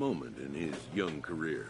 moment in his young career.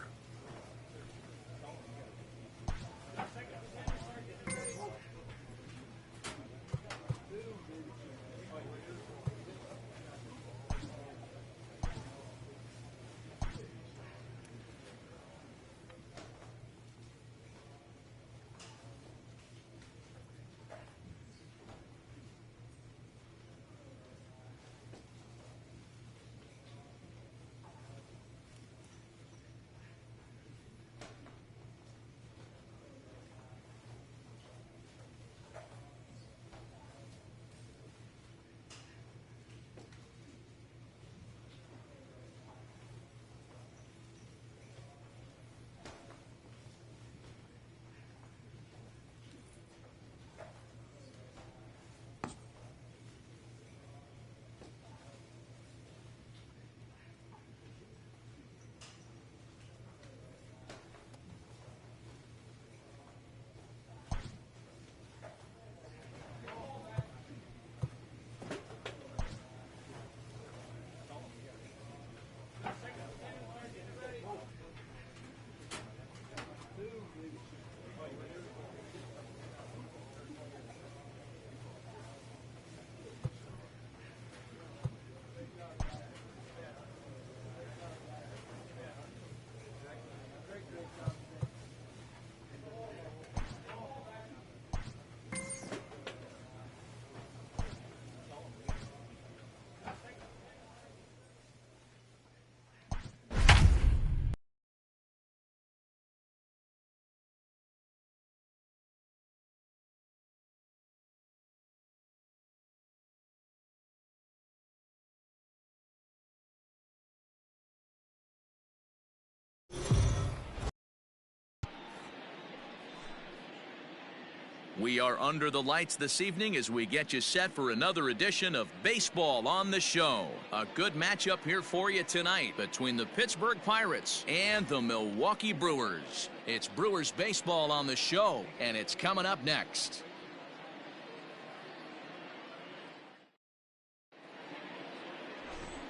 We are under the lights this evening as we get you set for another edition of Baseball on the Show. A good matchup here for you tonight between the Pittsburgh Pirates and the Milwaukee Brewers. It's Brewers Baseball on the Show, and it's coming up next.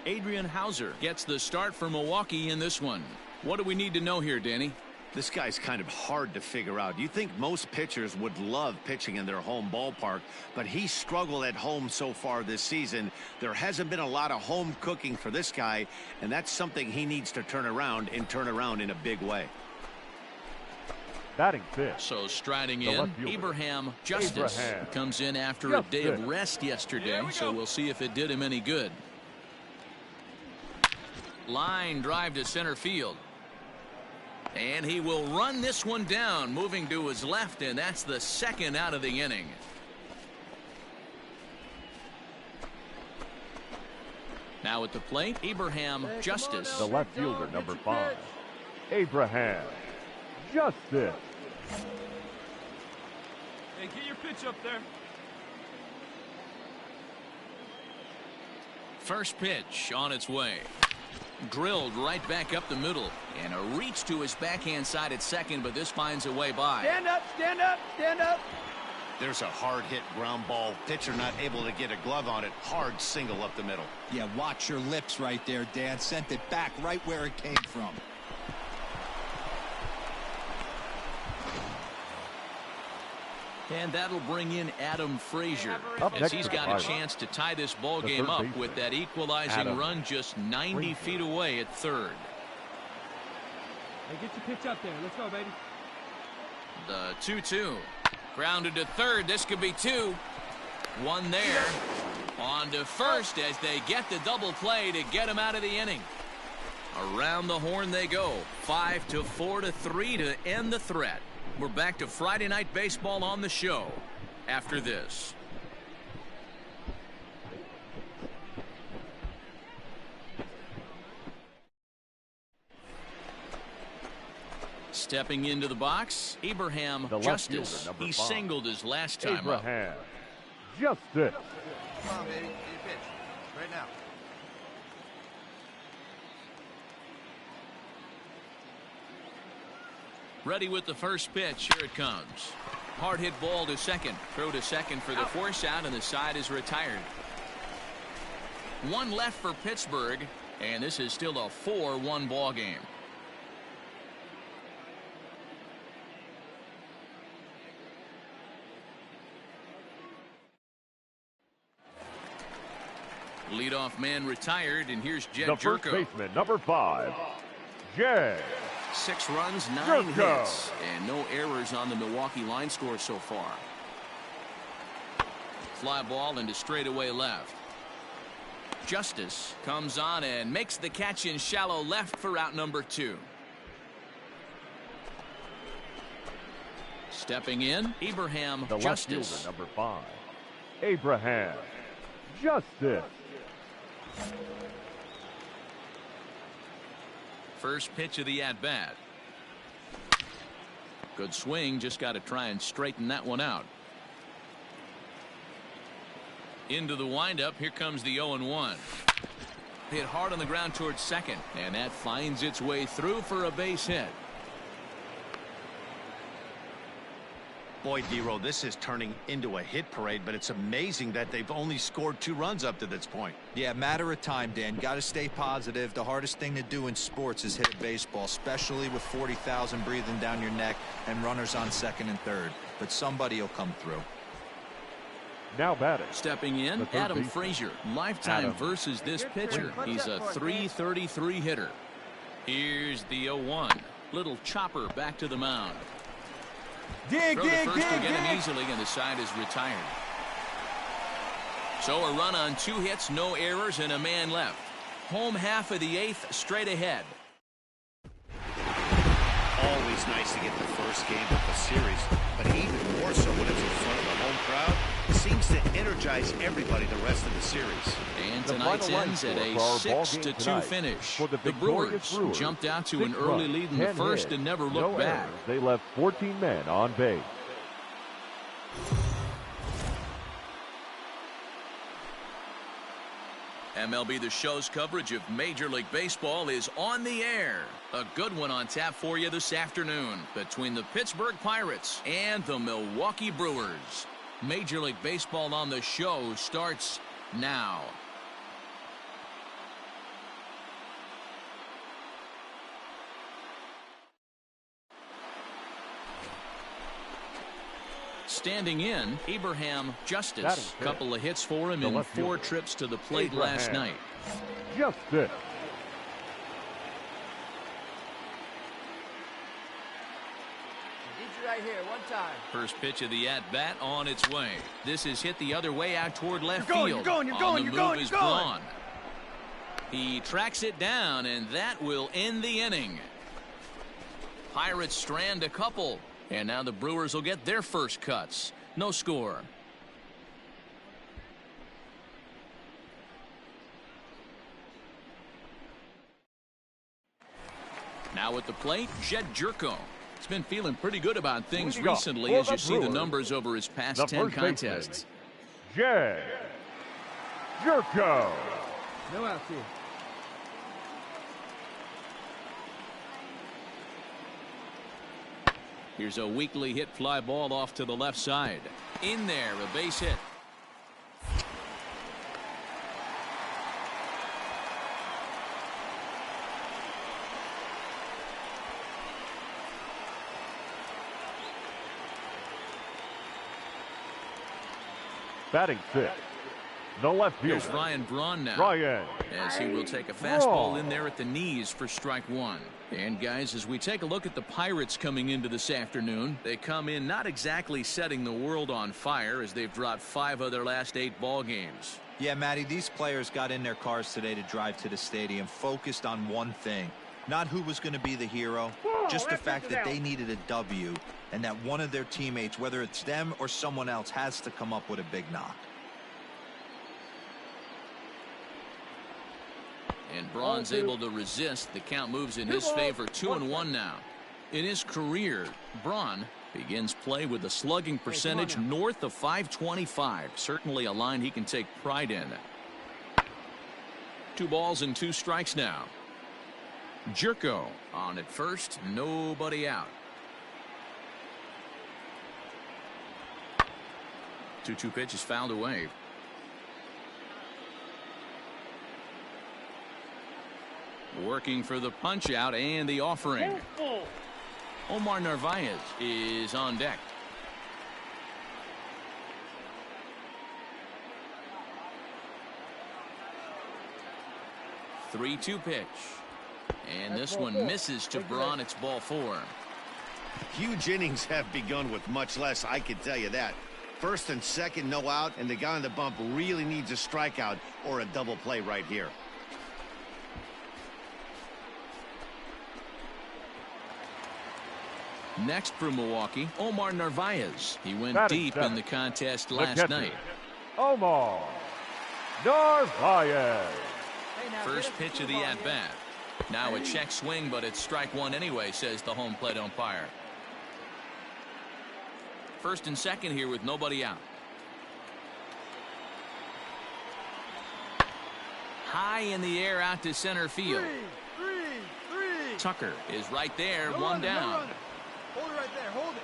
Adrian Hauser gets the start for Milwaukee in this one. What do we need to know here, Danny? This guy's kind of hard to figure out. You think most pitchers would love pitching in their home ballpark, but he struggled at home so far this season. There hasn't been a lot of home cooking for this guy, and that's something he needs to turn around in a big way. Batting fifth. So striding in, Abraham Justice comes in after a day of rest yesterday, so we'll see if it did him any good. Line drive to center field. And he will run this one down, moving to his left, and that's the second out of the inning. Now at the plate, Abraham Justice. The left fielder, number 5. Abraham Justice. Hey, get your pitch up there. First pitch on its way. Drilled right back up the middle, and a reach to his backhand side at second, but this finds a way by. Stand up, stand up, stand up. There's a hard hit ground ball. Pitcher not able to get a glove on it. Hard single up the middle. Yeah, watch your lips right there, Dan. Sent it back right where it came from. And that'll bring in Adam Frazier Up as he's got a chance to tie this ball game up with that equalizing run just 90 feet away at third. Hey, get your pitch up there. Let's go, baby. The 2-2. Grounded to third. This could be 2. One there. On to first as they get the double play to get him out of the inning. Around the horn they go. 5-4-3 to end the threat. We're back to Friday Night Baseball on the Show after this. Stepping into the box, Abraham Justice. He singled his last time Abraham Justice. Come on, baby. Get your pitch. Right now. Ready with the first pitch. Here it comes. Hard hit ball to second. Throw to second for the force out, and the side is retired. One left for Pittsburgh. And this is still a 4-1 ball game. Leadoff man retired, and here's Jed The first Jerko. baseman, number 5, Jed 6 runs, 9 Jerko. hits, and no errors on the Milwaukee line score so far. Fly ball into straightaway left. Justice comes on and makes the catch in shallow left for out number 2. Stepping in, Abraham The left Justice. fielder, number 5, Abraham Justice. First pitch of the at-bat. Good swing, just got to try and straighten that one out. Into the windup, here comes the 0-1. Hit hard on the ground towards second, and that finds its way through for a base hit. Boy, D-Row, this is turning into a hit parade, but it's amazing that they've only scored 2 runs up to this point. Yeah, matter of time, Dan. Got to stay positive. The hardest thing to do in sports is hit a baseball, especially with 40,000 breathing down your neck and runners on second and third. But somebody will come through. Now batting. Stepping in, The third Adam baseman. Frazier. Lifetime Adam. versus this pitcher. He's a .333 hitter. Here's the 0-1. Little chopper back to the mound. Throw to first will get him easily, and the side is retired. So a run on 2 hits, no errors, and a man left. Home half of the 8th, straight ahead. Always nice to get the first game of the series, but even more so when it's in front of the home crowd. It seems to energize everybody the rest of the series. And The tonight's final ends line at a score for our ball game 6-2 tonight. finish. For the The victorious Brewers jumped out to an 6 early runs, lead in the 10 first hits, and never no looked back. errors. They left 14 men on base. MLB The Show's coverage of Major League Baseball is on the air. A good one on tap for you this afternoon between the Pittsburgh Pirates and the Milwaukee Brewers. Major League Baseball on the Show starts now. Standing in, Abraham Justice. Couple of hits for him in 4 trips to the plate last night. Justice. Need you right here, one time. First pitch of the at-bat on its way. This is hit the other way out toward left You're going, field. you're going, you're On going, the you're move going, is you're going. Braun. He tracks it down, and that will end the inning. Pirates strand a couple, and now the Brewers will get their first cuts. No score. Now at the plate, Jed Jerko. He's been feeling pretty good about things Leading off recently for as the you see the Brewers, numbers over his past the 10 first baseman, contests. Jed Jerko. No outs here. Here's a weakly hit fly ball off to the left side. In there, a base hit. Batting 6. The left Here's fielder, Ryan Braun now. Ryan. As he will take a fastball in there at the knees for strike 1. And guys, as we take a look at the Pirates coming into this afternoon, they come in not exactly setting the world on fire as they've dropped 5 of their last 8 ball games. Yeah, Matty, these players got in their cars today to drive to the stadium focused on one thing. Not who was going to be the hero, just the fact that they needed a W and that one of their teammates, whether it's them or someone else, has to come up with a big knock. And Braun's able to resist. The count moves in his favor. 2-1 now. In his career, Braun begins play with a slugging percentage north of .525. Certainly a line he can take pride in. 2 balls and 2 strikes now. Jerko on at first, nobody out. 2-2 pitch is fouled away. Working for the punch out and the offering. Omar Narvaez is on deck. Three-two pitch. And this one misses to Braun. It's ball 4. Huge innings have begun with much less, I can tell you that. First and second, no out, and the guy on the bump really needs a strikeout or a double play right here. Next for Milwaukee, Omar Narvaez. He went deep in the contest last night. Omar Narvaez. First pitch of the at-bat. Now a check swing, but it's strike one anyway, says the home plate umpire. First and second here with nobody out. High in the air out to center field. Tucker is right there, one down. Hold it right there. Hold it.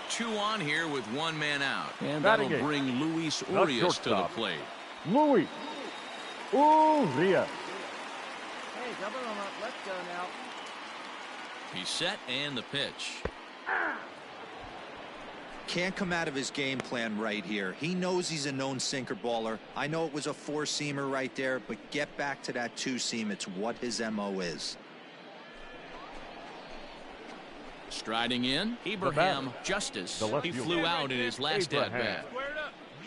2 on here with 1 man out. And Batting that'll bring Luis Urias to the plate. Luis Urias. Hey, double him up. Let's go now. He's set and the pitch. Can't come out of his game plan right here. He knows he's a known sinker baller. I know it was a 4-seamer right there, but get back to that 2-seam. It's what his MO is. Striding in, Abraham Justice. He flew out in his last at-bat.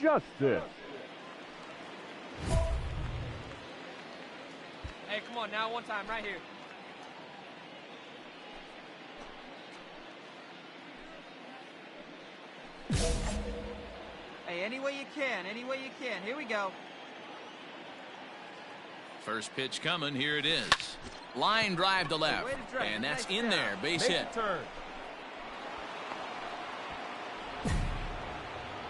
Justice. Hey, come on now, one time right here. Hey, any way you can. Any way you can. Here we go. First pitch coming. Here it is. Line drive to left. And that's in there. Base hit.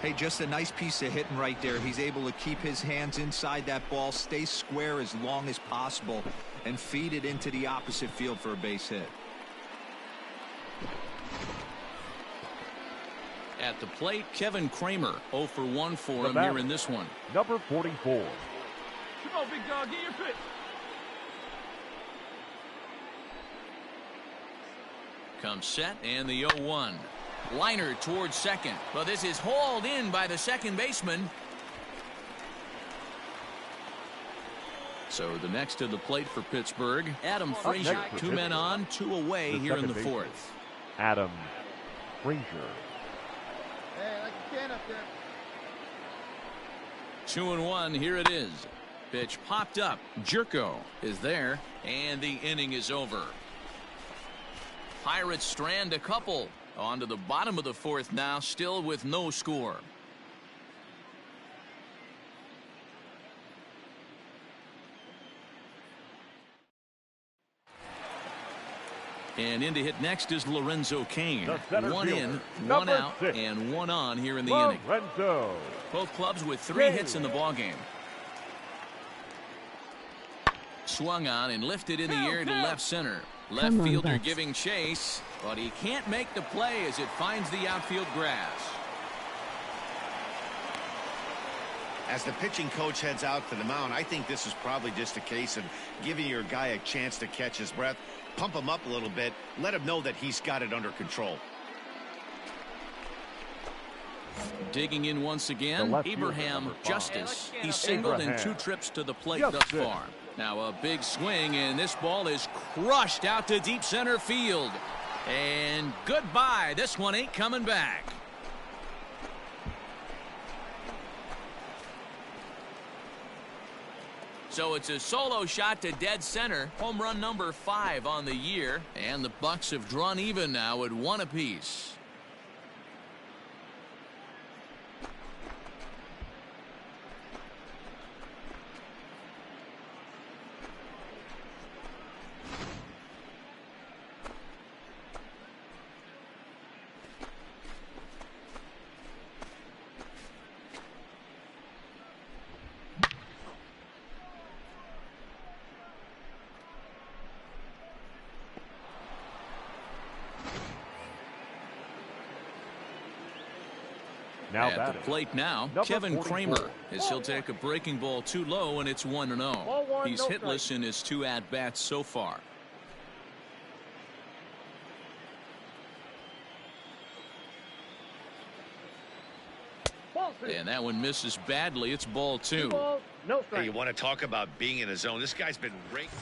Hey, just a nice piece of hitting right there. He's able to keep his hands inside that ball, stay square as long as possible, and feed it into the opposite field for a base hit. At the plate, Kevin Kramer. 0 for 1 for him here in this one. Number 44. Come on, big dog, get your pitch. Comes set and the 0-1. Liner towards second, but this is hauled in by the second baseman. So the next to the plate for Pittsburgh, Adam Frazier. 2 men on, 2 away here in the 4th. Adam Frazier. Hey, like a can up there. 2-1, here it is. Pitch popped up. Jerko is there, and the inning is over. Pirates strand a couple. On to the bottom of the 4th now, still with no score. And in to hit next is Lorenzo Cain. 1 in, 1 out, and 1 on here in the inning. Both clubs with 3 hits in the ballgame. Swung on and lifted in the air to left center. Left fielder giving chase, but he can't make the play as it finds the outfield grass. As the pitching coach heads out to the mound, I think this is probably just a case of giving your guy a chance to catch his breath, pump him up a little bit, let him know that he's got it under control. Digging in once again, Abraham Justice. He's singled in 2 trips to the plate thus far. Now a big swing, and this ball is crushed out to deep center field. And goodbye. This one ain't coming back. So it's a solo shot to dead center. Home run number 5 on the year. And the Bucks have drawn even now at 1 apiece. Now At the plate now, Kevin 44. Kramer, as he'll take a breaking ball too low, and it's 1-0. He's hitless in his 2 at-bats so far. And that one misses badly. It's ball 2. Hey, you want to talk about being in a zone? This guy's been raked.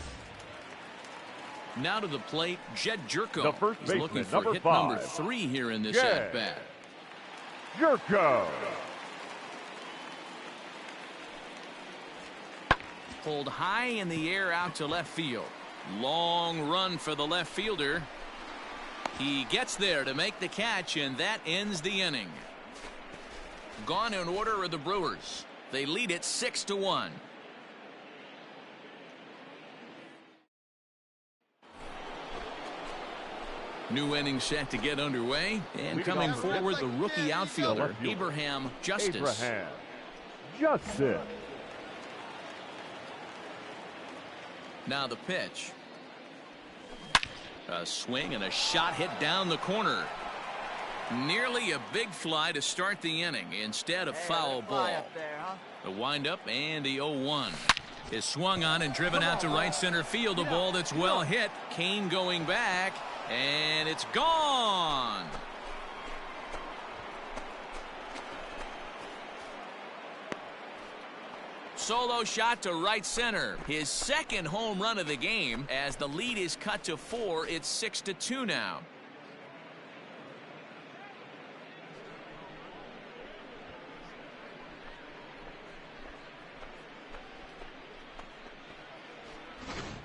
Now to the plate, Jed Jerko. The first He's baseman, looking for number hit 5. number 3 here in this Jed at-bat. Jerko. Pulled high in the air out to left field. Long run for the left fielder. He gets there to make the catch, and that ends the inning. Gone in order are the Brewers. They lead it 6-1. New inning set to get underway, and coming forward the rookie outfielder Abraham Justice. Now the pitch. A swing and a shot hit down the corner. Nearly a big fly to start the inning instead of foul ball. The windup and the 0-1 is swung on and driven out to right center field. A ball that's well hit. Kane going back, and it's gone. Solo shot to right center. His second home run of the game. As the lead is cut to 4, it's 6-2 now.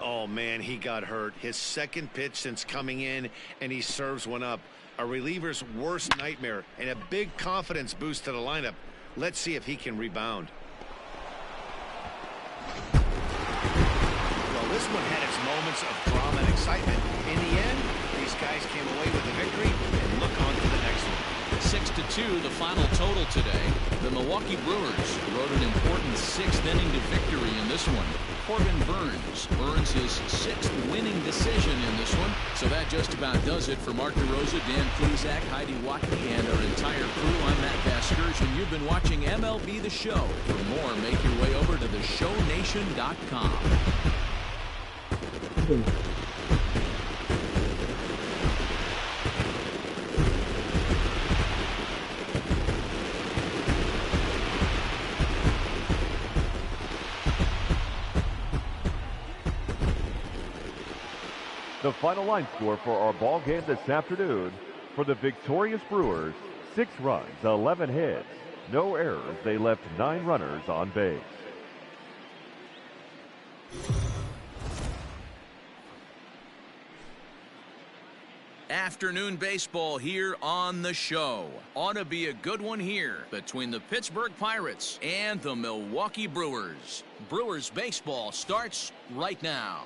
Oh, man, he got hurt. His second pitch since coming in, and he serves one up. A reliever's worst nightmare, and a big confidence boost to the lineup. Let's see if he can rebound. Well, this one had its moments of drama and excitement. In the end, these guys came away with the victory and look on to the next one. 6-2 the final total today. The Milwaukee Brewers rode an important 6th inning to victory in this one. Corbin Burns earns his 6th winning decision in this one. So that just about does it for Mark DeRosa, Dan Plesac, Heidi Watney, and our entire crew. I'm Matt Vasgersian. You've been watching MLB The Show. For more, make your way over to theshownation.com. The final line score for our ball game this afternoon: for the victorious Brewers, 6 runs, 11 hits, no errors. They left 9 runners on base. Afternoon baseball here on the show. Ought to be a good one here between the Pittsburgh Pirates and the Milwaukee Brewers. Brewers baseball starts right now.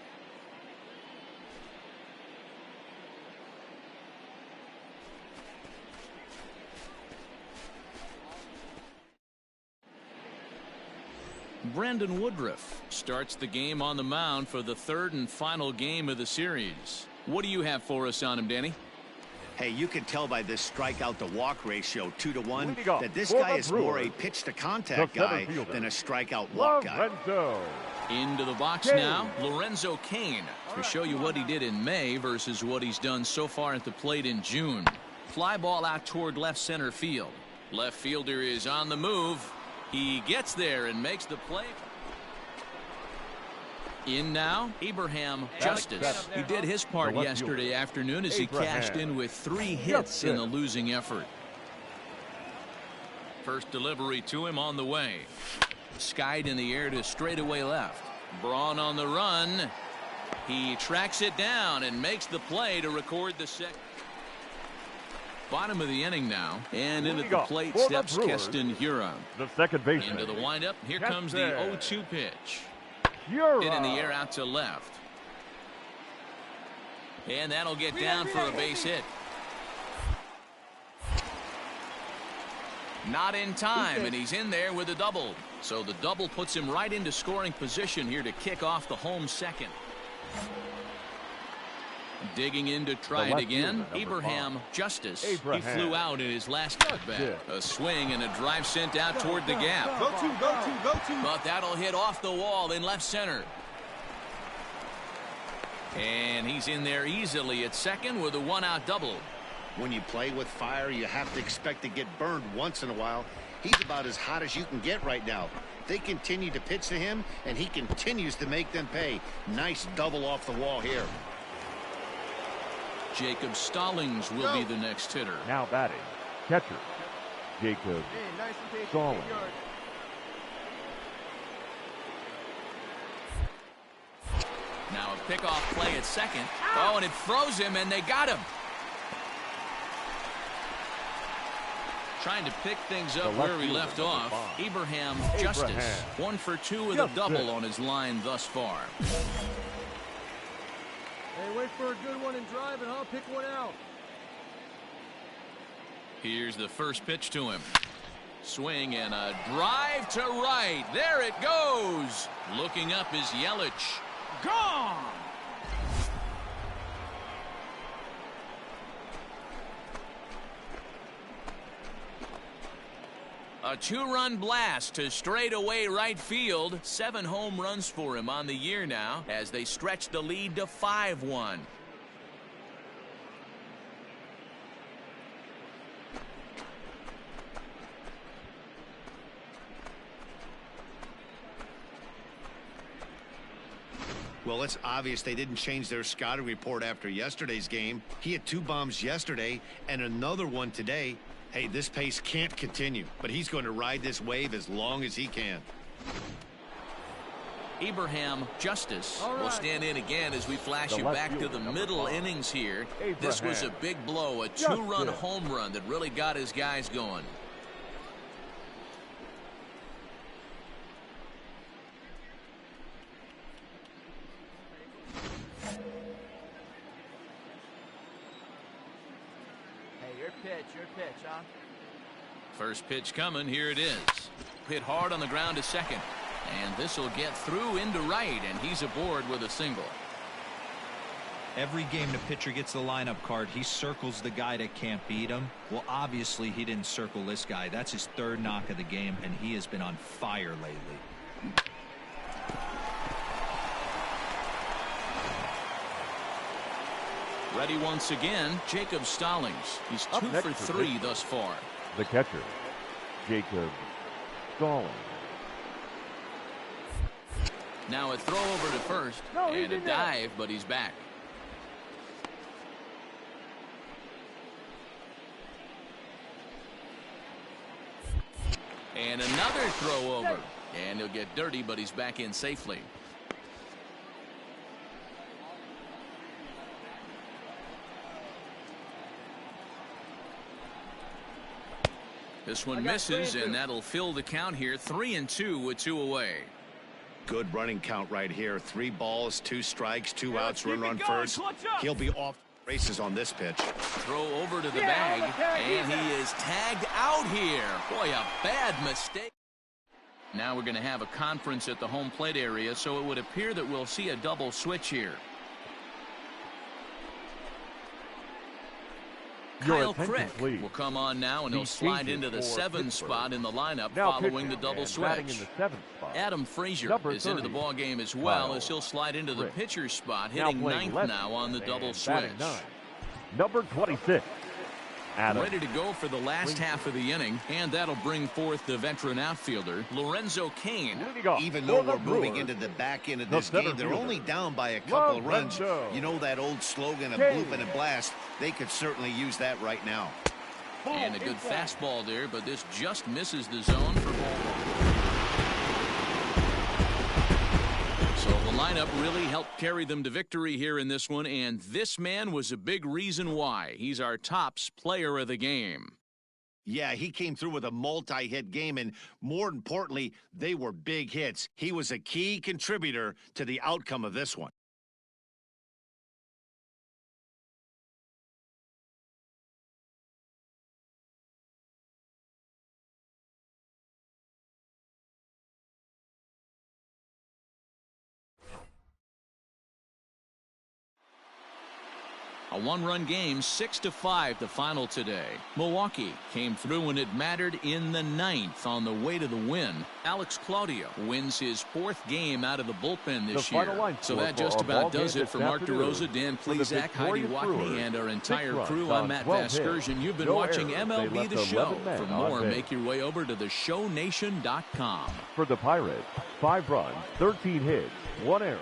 Brandon Woodruff starts the game on the mound for the 3rd and final game of the series. What do you have for us on him, Danny? Hey, you can tell by this strikeout to walk ratio 2-1 that this guy is more a pitch to contact guy than a strikeout walk guy. Into the box now, Lorenzo Cain, to show you what he did in May versus what he's done so far at the plate in June. Fly ball out toward left center field. Left fielder is on the move. He gets there and makes the play. In now, Abraham Justice. He did his part yesterday afternoon as he cashed in with 3 hits in the losing effort. First delivery to him on the way. Skied in the air to straightaway left. Braun on the run. He tracks it down and makes the play to record the second. Bottom of the inning now, and into the plate steps Keston Huron. The second baseman. Into the windup. Here comes the 0-2 pitch. Huron. Hit in the air out to left. And that'll get down for a base hit. Not in time, and he's in there with a double. So the double puts him right into scoring position here to kick off the home second. Digging in to try it again. Abraham Justice. He flew out in his last at-bat. A swing and a drive sent out toward the gap. Go to. But that'll hit off the wall in left center. And he's in there easily at second with a one-out double. When you play with fire, you have to expect to get burned once in a while. He's about as hot as you can get right now. They continue to pitch to him, and he continues to make them pay. Nice double off the wall here. Jacob Stallings will be the next hitter. Now batting, catcher, Jacob Stallings. Now a pickoff play at second. Oh, and it froze him, and they got him. Trying to pick things up where he left off. Abraham Justice. 1 for 2 with a double on his line thus far. Hey, wait for a good one and drive, and I'll pick one out. Here's the first pitch to him. Swing and a drive to right. There it goes. Looking up is Yelich. Gone. A two-run blast to straightaway right field. 7 home runs for him on the year now as they stretch the lead to 5-1. Well, it's obvious they didn't change their scouting report after yesterday's game. He had 2 bombs yesterday and another one today. Hey, this pace can't continue, but he's going to ride this wave as long as he can. Abraham Justice will stand in again as we flash you back to the middle innings here. This was a big blow, a 2-run home run that really got his guys going. Your pitch, huh? First pitch coming. Here it is. Hit hard on the ground to second. And this will get through into right, and he's aboard with a single. Every game the pitcher gets the lineup card, he circles the guy that can't beat him. Well, obviously, he didn't circle this guy. That's his 3rd knock of the game, and he has been on fire lately. Ready once again, Jacob Stallings. He's 2 for 3 thus far. The catcher, Jacob Stallings. Now a throw over to first and a dive, but he's back. And another throw over. And he'll get dirty, but he's back in safely. This one misses, and that'll fill the count here. 3-2 with 2 away. Good running count right here. 3 balls, 2 strikes, 2 outs, run on first. He'll be off races on this pitch. Throw over to the bag, and he is tagged out here. Boy, a bad mistake. Now we're going to have a conference at the home plate area, so it would appear that we'll see a double switch here. Kyle Crick will come on now, and he'll slide into the 7th spot in the lineup following the double switch. Adam Frazier is into the ball game as well, as he'll slide into the pitcher's spot, hitting 9th now on the double switch. Number 26. Adam. Ready to go for the last half of the inning, and that'll bring forth the veteran outfielder, Lorenzo Cain. Even though we're moving into the back end of this game, they're only down by a couple of runs. You know that old slogan, a bloop and a blast? They could certainly use that right now. And a good fastball there, but this just misses the zone for ball. So the lineup really helped carry them to victory here in this one, and this man was a big reason why. He's our tops player of the game. Yeah, he came through with a multi-hit game, and more importantly, they were big hits. He was a key contributor to the outcome of this one. A one-run game, 6-5 the final today. Milwaukee came through when it mattered in the ninth on the way to the win. Alex Claudio wins his 4th game out of the bullpen this year. So that just about does it for Mark DeRosa, Dan Plesac, Heidi Watney, and our entire crew. I'm Matt Vasgersian. You've been watching MLB The Show. For more, make your way over to theshownation.com. For the Pirates, 5 runs, 13 hits, 1 error.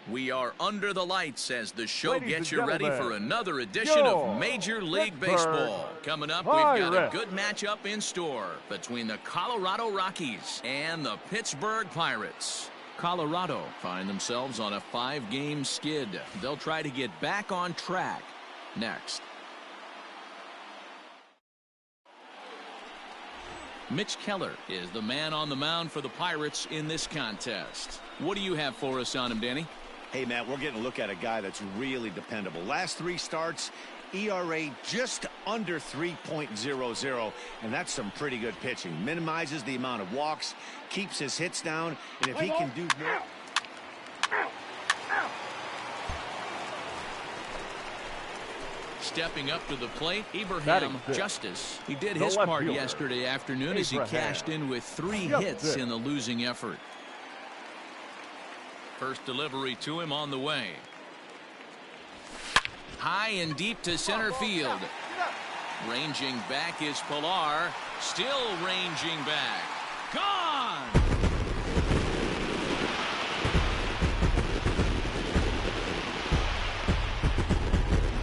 We are under the lights as the show gets you ready for another edition of Major League Baseball. Coming up, we've got a good matchup in store between the Colorado Rockies and the Pittsburgh Pirates. Colorado find themselves on a 5-game skid. They'll try to get back on track next. Mitch Keller is the man on the mound for the Pirates in this contest. What do you have for us on him, Danny? Hey, Matt, we're getting a look at a guy that's really dependable. Last 3 starts, ERA just under 3.00, and that's some pretty good pitching. Minimizes the amount of walks, keeps his hits down, and if he can do more... Stepping up to the plate, Abraham Justice. He did his part yesterday afternoon as he cashed in with 3 hits in the losing effort. First delivery to him on the way. High and deep to center field. Ranging back is Pilar. Still ranging back. Gone!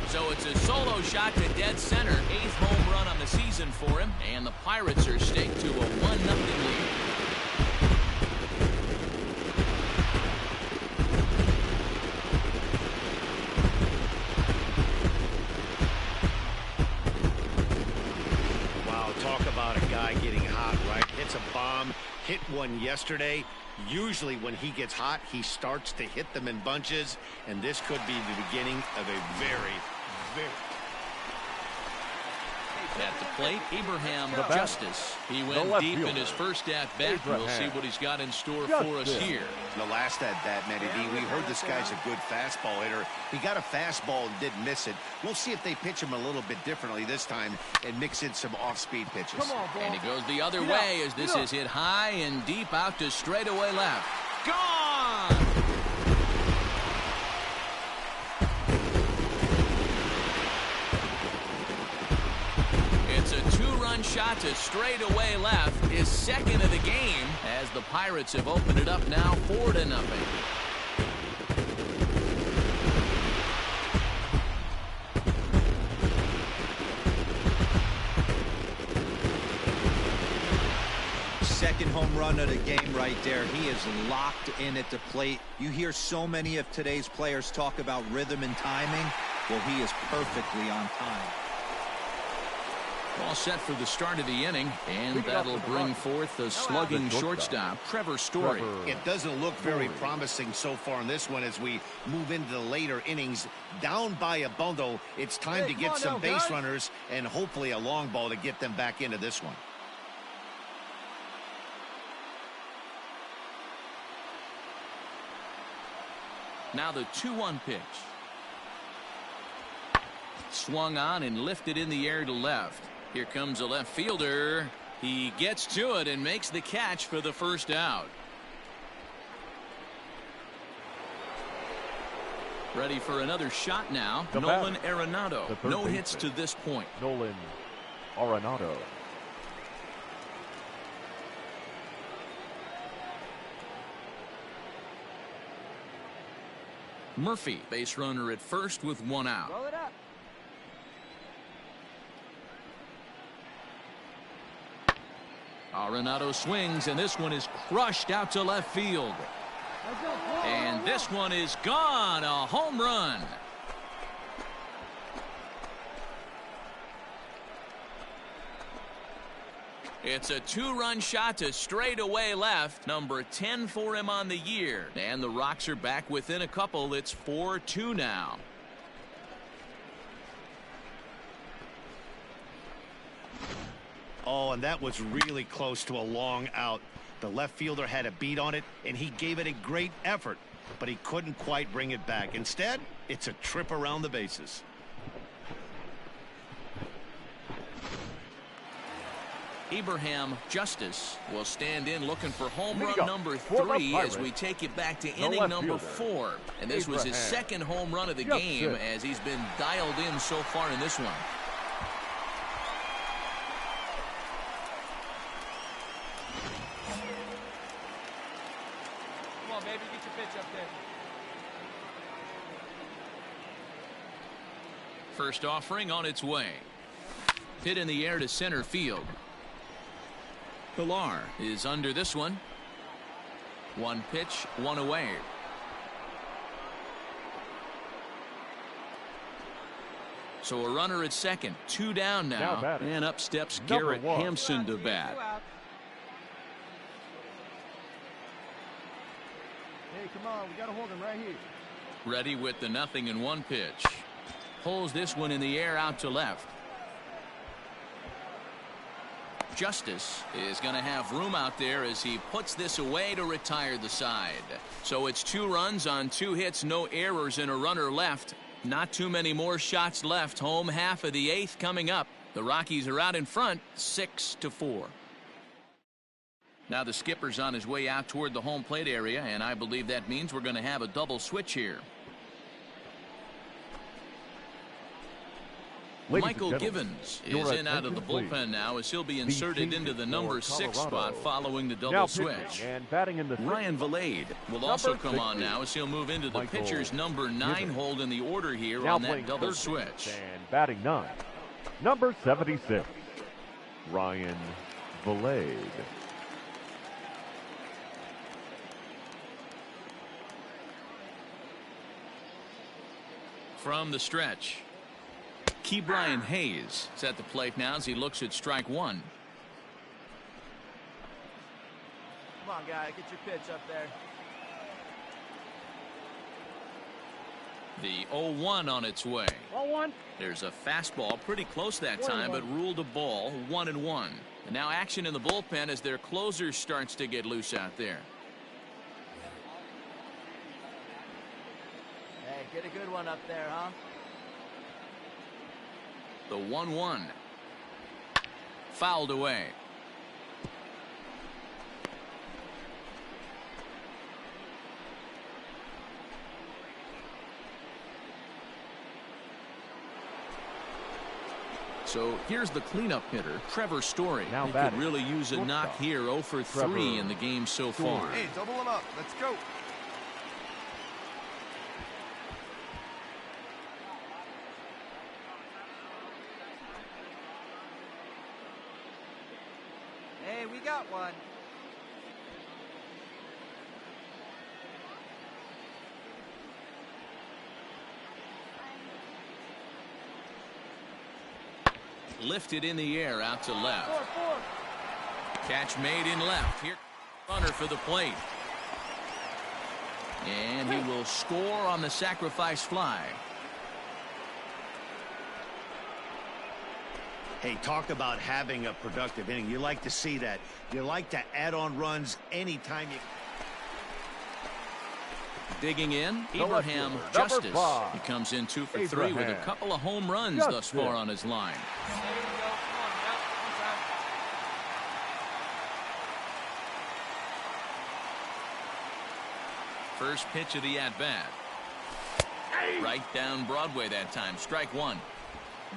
So it's a solo shot to dead center. 8th home run on the season for him. And the Pirates are staked to a 1-0 lead. Hits a bomb, hit one yesterday. Usually when he gets hot, he starts to hit them in bunches, and this could be the beginning of a very at the plate, Abraham Justice. He went deep in his first at-bat. We'll see what he's got in store for us here. The last at-bat, Matty D, we heard this guy's a good fastball hitter. He got a fastball and didn't miss it. We'll see if they pitch him a little bit differently this time and mix in some off-speed pitches. And he goes the other way as this is hit high and deep out to straightaway left. Gone! It's a 2-run shot to straightaway left, his second of the game, as the Pirates have opened it up now 4-0. Second home run of the game right there. He is locked in at the plate. You hear so many of today's players talk about rhythm and timing. Well, he is perfectly on time. All set for the start of the inning, and that'll bring forth the slugging shortstop, Trevor Story. It doesn't look very promising so far in this one as we move into the later innings. Down by a bundle, it's time to get some base runners and hopefully a long ball to get them back into this one. Now the 2-1 pitch. Swung on and lifted in the air to left. Here comes a left fielder. He gets to it and makes the catch for the first out. Ready for another shot now. The Nolan batter, Arenado. the third No hits baseman, to this point. Nolan Arenado. Murphy, base runner at first with one out. Roll it up. Arenado swings, and this one is crushed out to left field. And this one is gone. A home run. It's a two-run shot to straightaway left. Number 10 for him on the year. And the Rocks are back within a couple. It's 4-2 now. Oh, and that was really close to a long out. The left fielder had a beat on it, and he gave it a great effort, but he couldn't quite bring it back. Instead, it's a trip around the bases. Abraham Justice will stand in looking for home run Leadoff number for the 3 as Pirates, we take it back to the inning left number fielder, 4. And this was his Abraham second home run of the Justice. game as he's been dialed in so far in this one. Come on, baby, get your pitch up there. First offering on its way. Hit in the air to center field. Pilar is under this one. One pitch, one away. So a runner at second, 2 down now batting, and up steps number Garrett 1. Hampson to bat. Hey, come on. We got to hold him right here. Ready with the 0-1 pitch. Pulls this one in the air out to left. Justice is going to have room out there as he puts this away to retire the side. So it's 2 runs on 2 hits, no errors, and a runner left. Not too many more shots left. Home half of the 8th coming up. The Rockies are out in front, 6-4. Now the skipper's on his way out toward the home plate area, and I believe that means we're going to have a double switch here. Ladies Michael and gentlemen, Givens your is in out of the attention, bullpen please. now as he'll be inserted The into the safety number for 6 Colorado. spot following the double Now switch. pitching and batting in the Ryan Valade will Number also come on 60, now as he'll move into the Michael pitcher's number 9 Givens. hold in the order here now on that playing double third switch. base and batting 9, number 76, Ryan Valade. From the stretch, Key Brian Hayes is at the plate now as he looks at strike 1. Come on, guy, get your pitch up there. The 0-1 on its way. 1-1. There's a fastball pretty close that time, but ruled a ball, 1-1. And now action in the bullpen as their closer starts to get loose out there. Hey, get a good one up there, huh? The 1-1. Fouled away. So here's the cleanup hitter, Trevor Story. Now He could batting, really use a knock shortstop, here, 0 for 3 Trevor in the game so far. Story. Hey, double him up. Let's go. Hey, we got one. Lifted in the air out to left. Catch made in left. Here, runner for the plate. And he will score on the sacrifice fly. Hey, talk about having a productive inning. You like to see that. You like to add on runs anytime you... Digging in, The left Abraham fielder, number Justice. 5. He comes in 2 for 3 with a Abraham couple of home runs thus Justice. far on his line. There you go. Come on, yep, one time. First pitch of the at-bat. Right down Broadway that time. Strike one.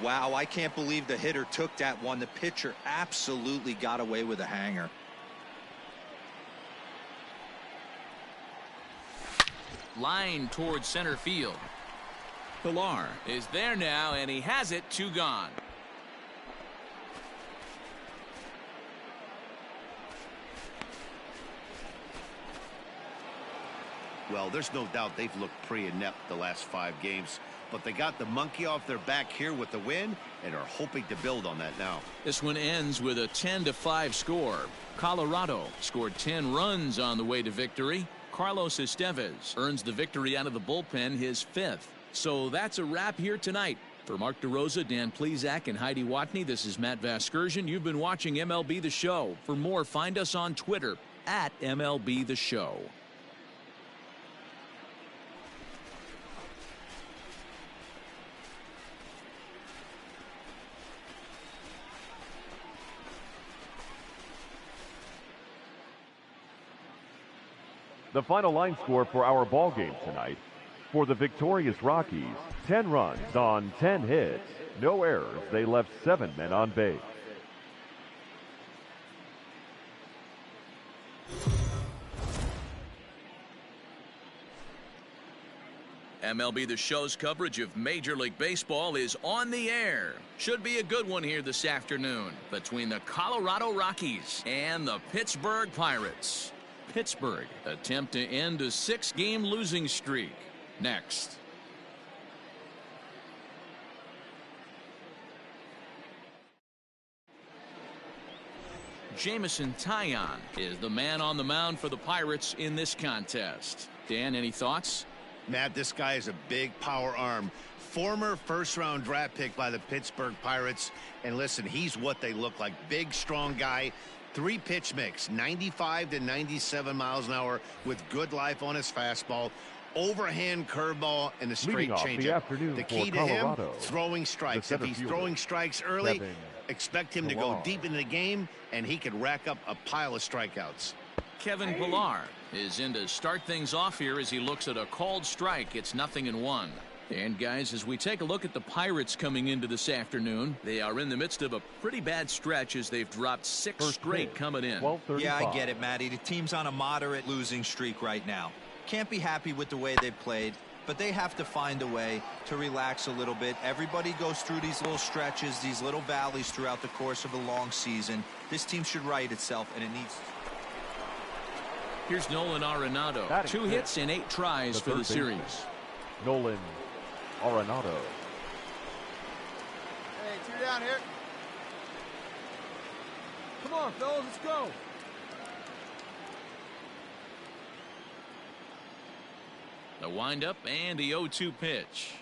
Wow, I can't believe the hitter took that one. The pitcher absolutely got away with a hanger. Line towards center field. Pilar is there now, and he has it. 2 gone. Well, there's no doubt they've looked pretty inept the last 5 games, but they got the monkey off their back here with the win and are hoping to build on that now. This one ends with a 10-5 score. Colorado scored 10 runs on the way to victory. Carlos Estevez earns the victory out of the bullpen, his 5th. So that's a wrap here tonight. For Mark DeRosa, Dan Plesac, and Heidi Watney, this is Matt Vasgersian. You've been watching MLB The Show. For more, find us on Twitter at MLB The Show. The final line score for our ball game tonight: for the victorious Rockies, 10 runs on 10 hits, no errors. They left 7 men on base. MLB The Show's coverage of Major League Baseball is on the air. Should be a good one here this afternoon between the Colorado Rockies and the Pittsburgh Pirates. Pittsburgh attempt to end a 6-game losing streak. Next. Jameson Taillon is the man on the mound for the Pirates in this contest. Dan, any thoughts? Matt, this guy is a big power arm. Former first-round draft pick by the Pittsburgh Pirates. And listen, he's what they look like. Big, strong guy. 3-pitch mix, 95 to 97 miles an hour with good life on his fastball. Overhand curveball and a straight changeup. The key to him, throwing strikes. If he's throwing strikes early, expect him to go deep into the game, and he could rack up a pile of strikeouts. Kevin Pilar is in to start things off here as he looks at a called strike. It's 0-1. And guys, as we take a look at the Pirates coming into this afternoon, they are in the midst of a pretty bad stretch as they've dropped 6 straight coming in. Yeah, I get it, Matty. The team's on a moderate losing streak right now. Can't be happy with the way they've played, but they have to find a way to relax a little bit. Everybody goes through these little stretches, these little valleys throughout the course of a long season. This team should right itself, and it needs. Here's Nolan Arenado. 2 hits and 8 tries for the series. Nolan Arenado. Hey, 2 down here. Come on, fellas, let's go. The windup and the 0-2 pitch.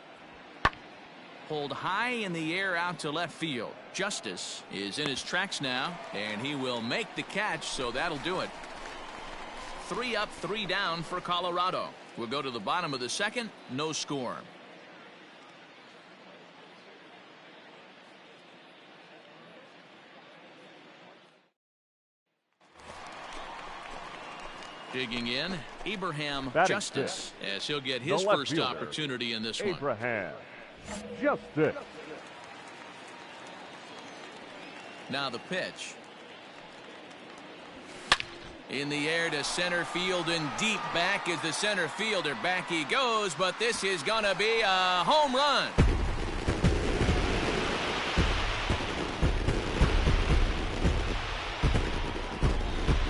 Pulled high in the air out to left field. Justice is in his tracks now, and he will make the catch, so that'll do it. 3 up, 3 down for Colorado. We'll go to the bottom of the 2nd. No score. Digging in, Abraham Justice, as he'll get his first opportunity in this one. Abraham Justice. Now the pitch. In the air to center field, and deep back is the center fielder. Back he goes, but this is going to be a home run.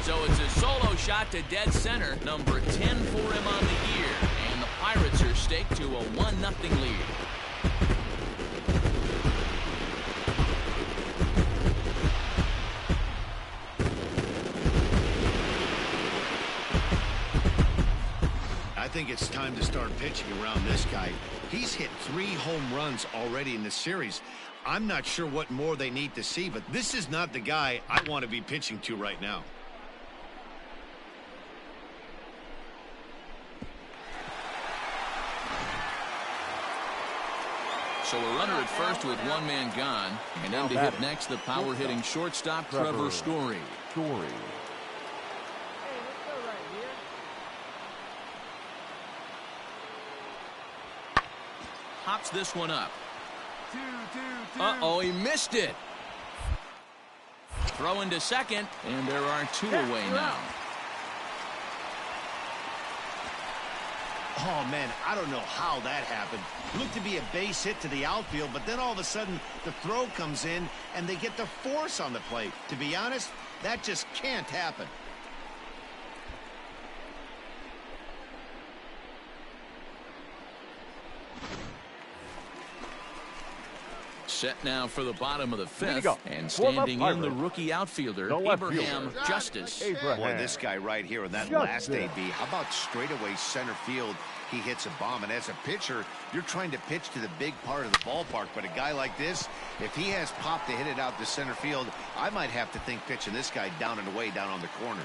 So it's a solo shot to dead center, number 10 for him on the year, and the Pirates are staked to a 1-0 lead. I think it's time to start pitching around this guy. He's hit 3 home runs already in the series. I'm not sure what more they need to see, but this is not the guy I want to be pitching to right now. So a runner at first with 1 man gone, and in to hit next the power-hitting shortstop Trevor Story. Hey, let's go right here. pops this one up. 2-2-2. Uh-oh, he missed it. Throw into second, and there are 2 away now. Oh, man, I don't know how that happened. Looked to be a base hit to the outfield, but then all of a sudden the throw comes in and they get the force on the plate. To be honest, that just can't happen. Set now for the bottom of the 5th, and For the standing in the Pirates, rookie outfielder, the left Abraham fielder, Justice. Boy, this guy right here in that last AB, how about straightaway center field? He hits a bomb, and as a pitcher, you're trying to pitch to the big part of the ballpark, but a guy like this, if he has pop to hit it out to center field, I might have to think pitching this guy down and away down on the corner.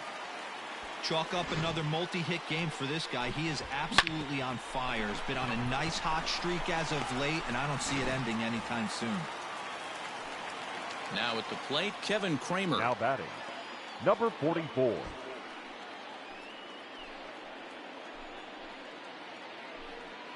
Chalk up another multi-hit game for this guy. He is absolutely on fire. He's been on a nice hot streak as of late, and I don't see it ending anytime soon. Now at the plate, Kevin Kramer. Now batting, number 44.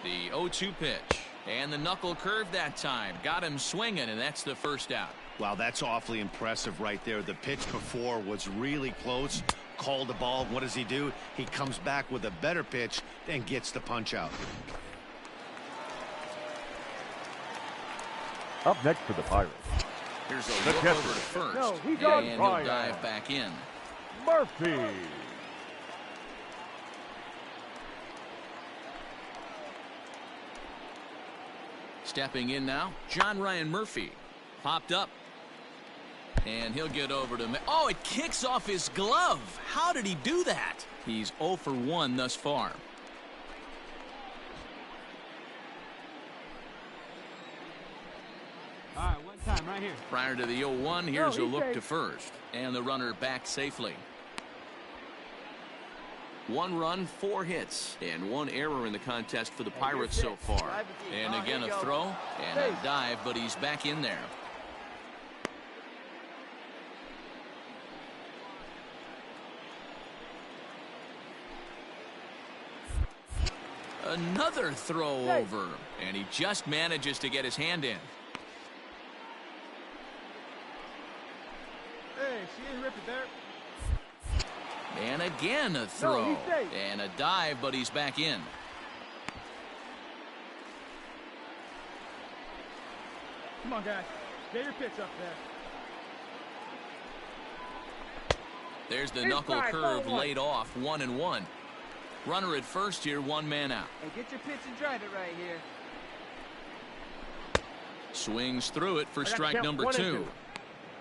The 0-2 pitch. And the knuckle curve that time. Got him swinging, and that's the first out. Wow, that's awfully impressive right there. The pitch before was really close. Called the ball. What does he do? He comes back with a better pitch and gets the punch out. Up next for the Pirates, Here's a The look catcher. over to first. No, he's and on he'll fire. dive back in. Murphy. Stepping in now, John Ryan Murphy. Popped up. And he'll get over to... Oh, it kicks off his glove. How did he do that? He's 0 for 1 thus far. All right, one time right here. Prior to the 0-1, here's a he's look safe. to first. And the runner back safely. 1 run, 4 hits, and 1 error in the contest for the Pirates so far. And again a throw and a dive, but he's back in there. Another throw over, and he just manages to get his hand in. Hey, she didn't rip it there. And again a throw he's safe. and a dive, but he's back in. Come on, guys. Get your pitch up there. There's the Here's knuckle five, curve 1-1. laid off, 1-1. Runner at first here, 1 man out. Hey, get your pitch and drive it right here. Swings through it for I got strike count number 1 and 2. 2.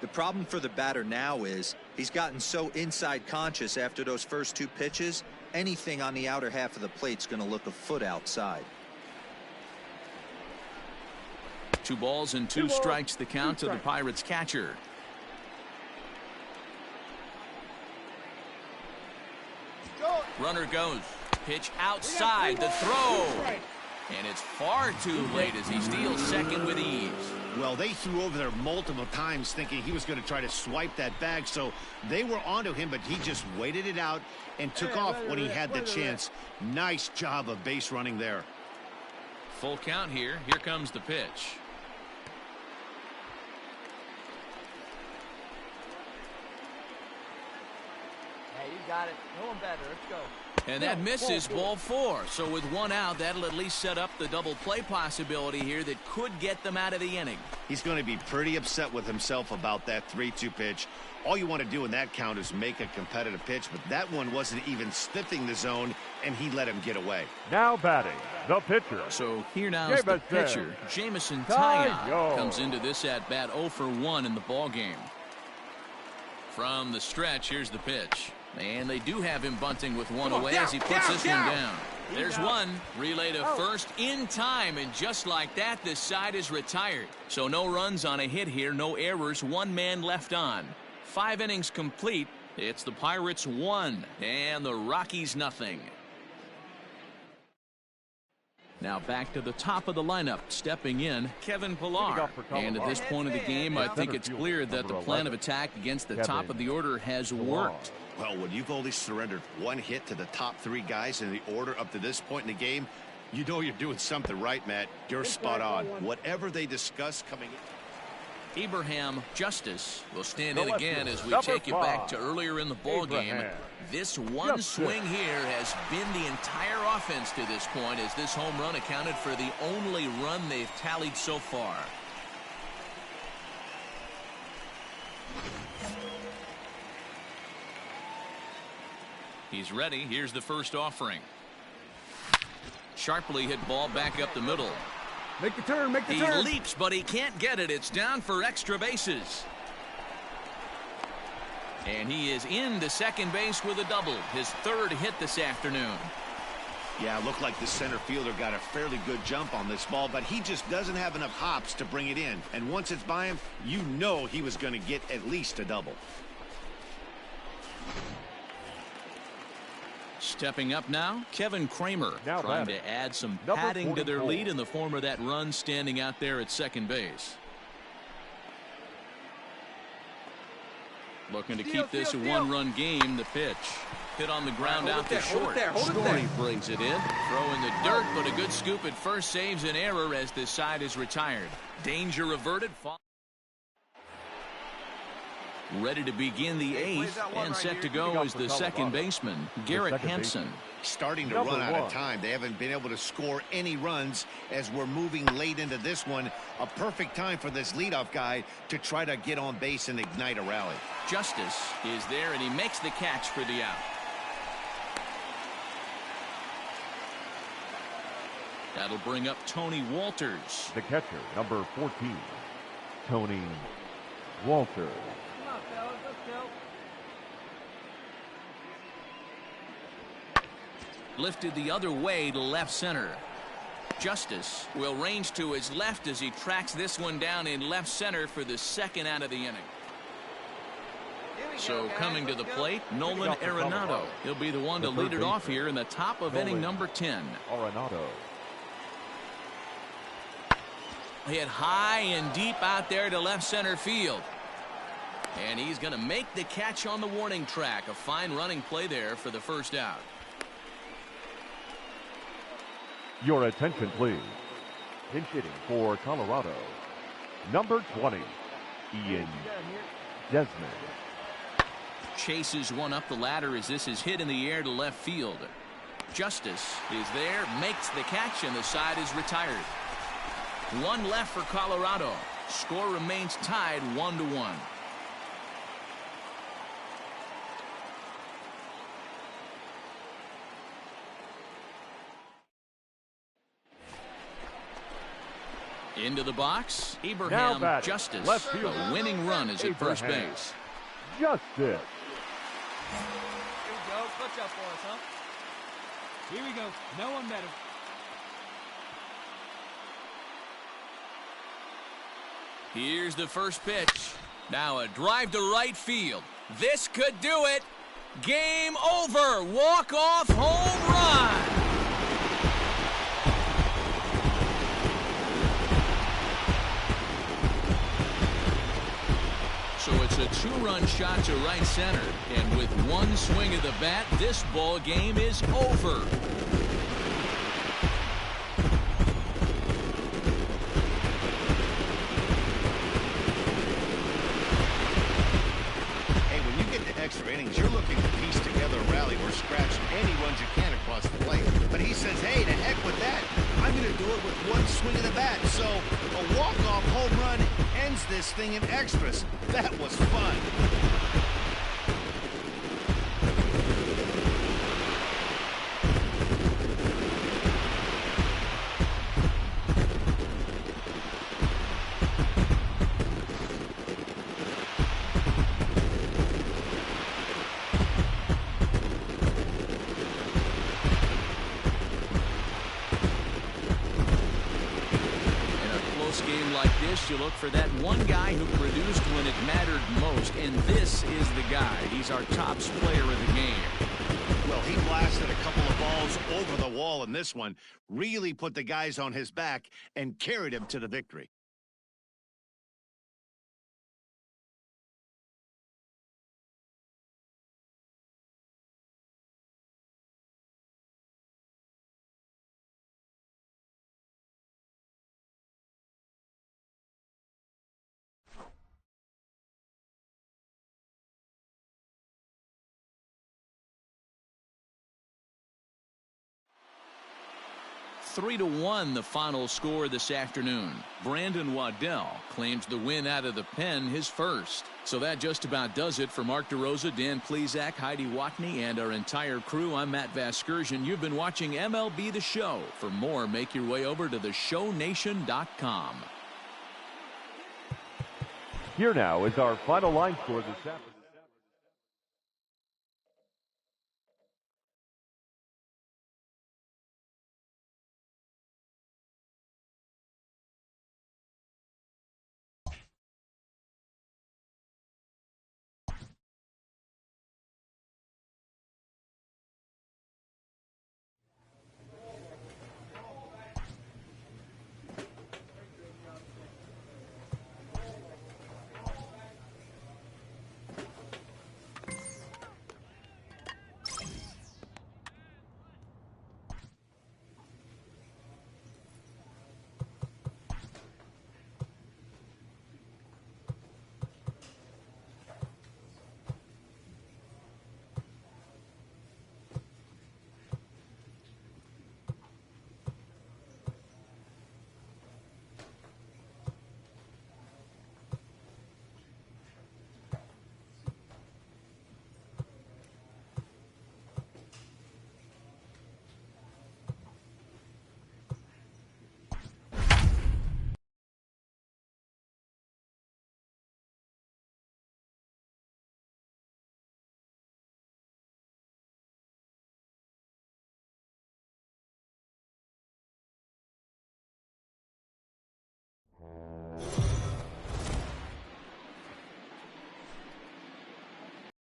The problem for the batter now is he's gotten so inside conscious after those first 2 pitches, anything on the outer half of the plate's going to look a foot outside. 2 balls and 2 2 balls, strikes the count 2 to the strikes. Pirates catcher. Runner goes. Pitch outside the throw. And it's far too late as he steals second with ease. Well, they threw over there multiple times thinking he was going to try to swipe that bag, so they were onto him, but he just waited it out and took off when he had the chance. Nice job of base running there. Full count here. Here comes the pitch. Hey, you got it. No one better. Let's go. And that misses, ball 4. So with 1 out, that'll at least set up the double play possibility here that could get them out of the inning. He's going to be pretty upset with himself about that 3-2 pitch. All you want to do in that count is make a competitive pitch, but that one wasn't even sniffing the zone, and he let him get away. Now batting, the pitcher. So here now is the pitcher, Jamison Taillon, comes into this at bat 0 for 1 in the ball game. From the stretch, here's the pitch. And they do have him bunting with 1 away as he puts this one down. There's 1. Relay to first in time, and just like that, this side is retired. So no runs on a hit here, no errors, 1 man left on. 5 innings complete. It's the Pirates 1 and the Rockies nothing. Now back to the top of the lineup, stepping in, Kevin Pillar. And at this point of the game, I think it's clear that the plan of attack against the top of the order has worked. Well, when you've only surrendered 1 hit to the top 3 guys in the order up to this point in the game, You know you're doing something right, Matt. You're spot on. Whatever they discuss coming in. Abraham Justice will stand in The again left as we number take it back 5. to earlier in the ball game. Abraham This one Justice. swing here has been the entire offense to this point, as this home run accounted for the only run they've tallied so far. He's ready. Here's the first offering. Sharply hit ball back up the middle. Make the turn, make the He turn. leaps, but he can't get it. It's down for extra bases. And he is into second base with a double. His third hit this afternoon. Yeah, it looked like the center fielder got a fairly good jump on this ball, but he just doesn't have enough hops to bring it in. And once it's by him, you know he was going to get at least a double. Stepping up now, Kevin Kramer, Now trying batting. to add some Number padding to their 44. lead in the form of that run standing out there at second base. Looking to keep this a one-run game. The pitch hit on the ground out to short. Story brings it in. Throw in the dirt, but a good scoop at first saves an error as this side is retired. Danger averted. Ready to begin the eighth, and set to go is the second baseman, Garrett second Hansen. baseman. Starting to Number run out of 1. time. They haven't been able to score any runs as we're moving late into this one. A perfect time for this leadoff guy to try to get on base and ignite a rally. Justice is there, and he makes the catch for the out. That'll bring up Tony Walters. The catcher, number 14, Tony Walters. Come on, fellas, let's go. Lifted the other way to left center. Justice will range to his left as he tracks this one down in left center for the second out of the inning. Here we So go, guys. coming to Let's the go. plate, Nolan out for Arenado. Colorado. He'll be the one The to third lead it off baseman, here in the top of Nolan inning number 10. Arenado. Hit high and deep out there to left center field. And he's going to make the catch on the warning track. A fine running play there for the first out. Your attention, please. Pinch hitting for Colorado, number 20, Ian Desmond. Chases one up the ladder as this is hit in the air to left field. Justice is there, makes the catch, and the side is retired. One left for Colorado. Score remains tied 1-1. Into the box, Abraham batting, Justice. left field. The winning run is at first Abraham. base. Justice. Here we go. Clutch up for us, huh? Here we go. No one better. Here's the first pitch. Now a drive to right field. This could do it. Game over. Walk-off home run. So it's a two-run shot to right center. And with one swing of the bat, this ball game is over. Hey, when you get to extra innings, you're looking to piece together a rally or scratch any runs you can across the plate. But he says, hey, to heck with that. I'm going to do it with one swing of the bat. So a walk-off home run ends this thing in extras. That was fun. Game like this, you look for that one guy who produced when it mattered most, and this is the guy. He's our top player of the game. Well, he blasted a couple of balls over the wall in this one, really put the guys on his back and carried him to the victory. 3-1 the final score this afternoon. Brandon Waddell claims the win out of the pen, his first. So that just about does it for Mark DeRosa, Dan Plesac, Heidi Watney, and our entire crew. I'm Matt Vasgersian. You've been watching MLB The Show. For more, make your way over to theshownation.com. Here now is our final line score this afternoon.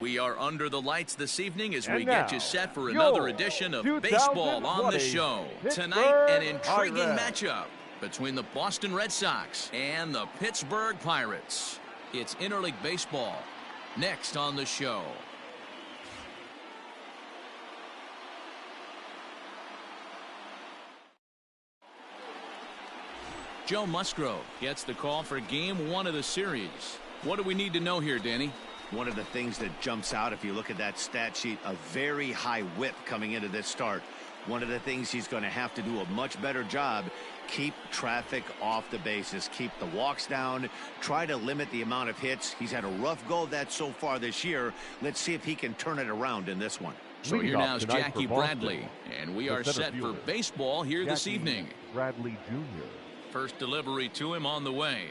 We are under the lights this evening as we now, get you set for another edition of Baseball on the Show. Tonight, an intriguing matchup between the Boston Red Sox and the Pittsburgh Pirates. It's interleague baseball next on the show. Joe Musgrove gets the call for game 1 of the series. What do we need to know here, Danny? One of the things that jumps out if you look at that stat sheet, a very high whip coming into this start. One of the things he's going to have to do a much better job, keep traffic off the bases, keep the walks down, try to limit the amount of hits. He's had a rough go of that so far this year. Let's see if he can turn it around in this one. So here now is Jackie Bradley, and we are set for baseball here this evening. Bradley Jr. First delivery to him on the way.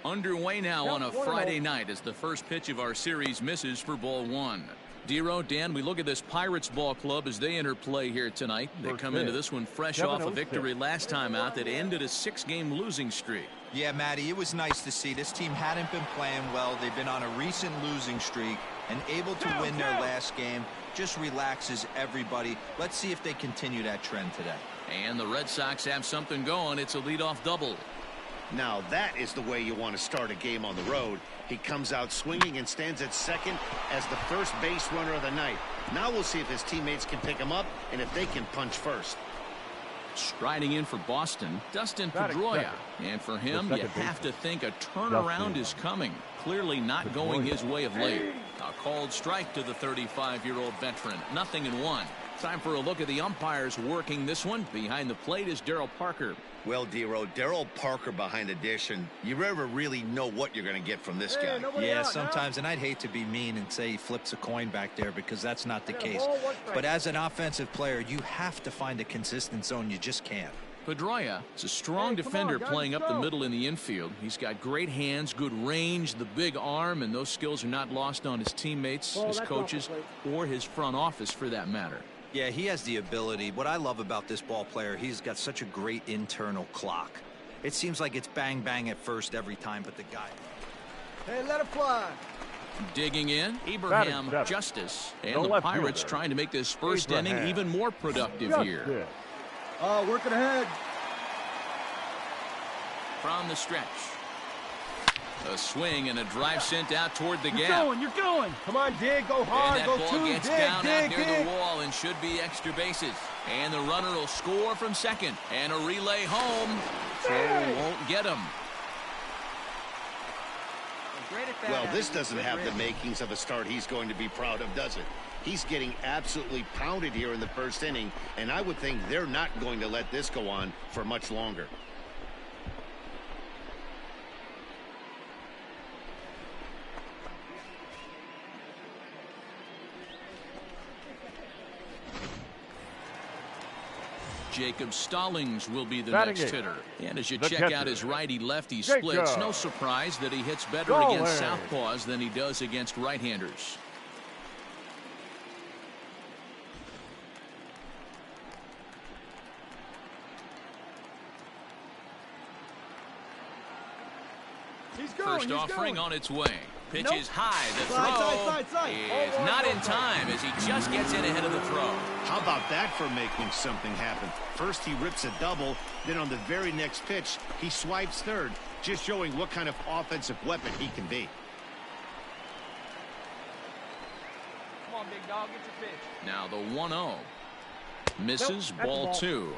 Underway now on a Friday night as the first pitch of our series misses for ball 1. Dero, Dan, we look at this Pirates ball club as they enter play here tonight. They come into this one fresh off a victory last time out that ended a 6-game losing streak. Yeah, Matty, it was nice to see. This team hadn't been playing well. They've been on a recent losing streak and able to win their last game. Just relaxes everybody. Let's see if they continue that trend today. And the Red Sox have something going. It's a leadoff double. Now that is the way you want to start a game on the road. He comes out swinging and stands at second as the first base runner of the night. Now we'll see if his teammates can pick him up and if they can punch first. Striding in for Boston, Dustin Pedroia. And for him, you have to think a turnaround is coming. Clearly not going his way of late. A called strike to the 35-year-old veteran. 0-1. Time for a look at the umpires working this one. Behind the plate is Darryl Parker. Well, Dero, Darryl Parker behind the dish, and you never really know what you're going to get from this guy. Yeah, sometimes, and I'd hate to be mean and say he flips a coin back there because that's not the case. But as an offensive player, you have to find a consistent zone. You just can't. Pedroia is a strong defender playing up the middle in the infield. He's got great hands, good range, the big arm, and those skills are not lost on his teammates, his coaches, or his front office for that matter. Yeah, he has the ability. What I love about this ball player, he's got such a great internal clock. It seems like it's bang, bang at first every time, but the guy. Hey, let it fly. Digging in, Abraham Justice. And the Pirates trying to make this first inning even more productive here. Working ahead. From the stretch. A swing and a drive sent out toward the gap. You're going. Come on, dig. Go hard. And Go that ball two. gets down out near the wall and should be extra bases. And the runner will score from second. And a relay home. Throw won't get him. Well, this doesn't have the makings of a start he's going to be proud of, does it? He's getting absolutely pounded here in the first inning, and I would think they're not going to let this go on for much longer. Jacob Stallings will be the Batting next eight. hitter. And as you The check catcher. out his righty-lefty Jacob split, it's no surprise that he hits better against southpaws than he does against right-handers. First offering on its way. Pitch is high. The throw is not in time as he just gets in ahead of the throw. How about that for making something happen? First he rips a double, then on the very next pitch, he swipes third, just showing what kind of offensive weapon he can be. Come on, big dog, get your pitch. Now the 1-0. Misses, Nope, ball 2.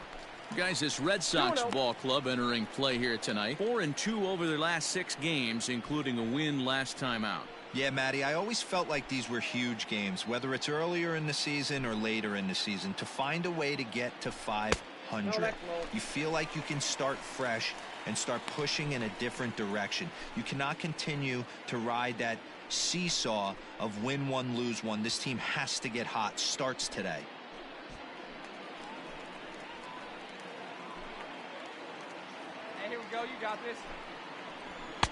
Guys, this Red Sox ball club entering play here tonight. 4-2 over their last 6 games, including a win last time out. Yeah, Matty, I always felt like these were huge games, whether it's earlier in the season or later in the season, to find a way to get to 500. You feel like you can start fresh and start pushing in a different direction. You cannot continue to ride that seesaw of win one, lose one. This team has to get hot. Starts today. Hey, here we go. You got this.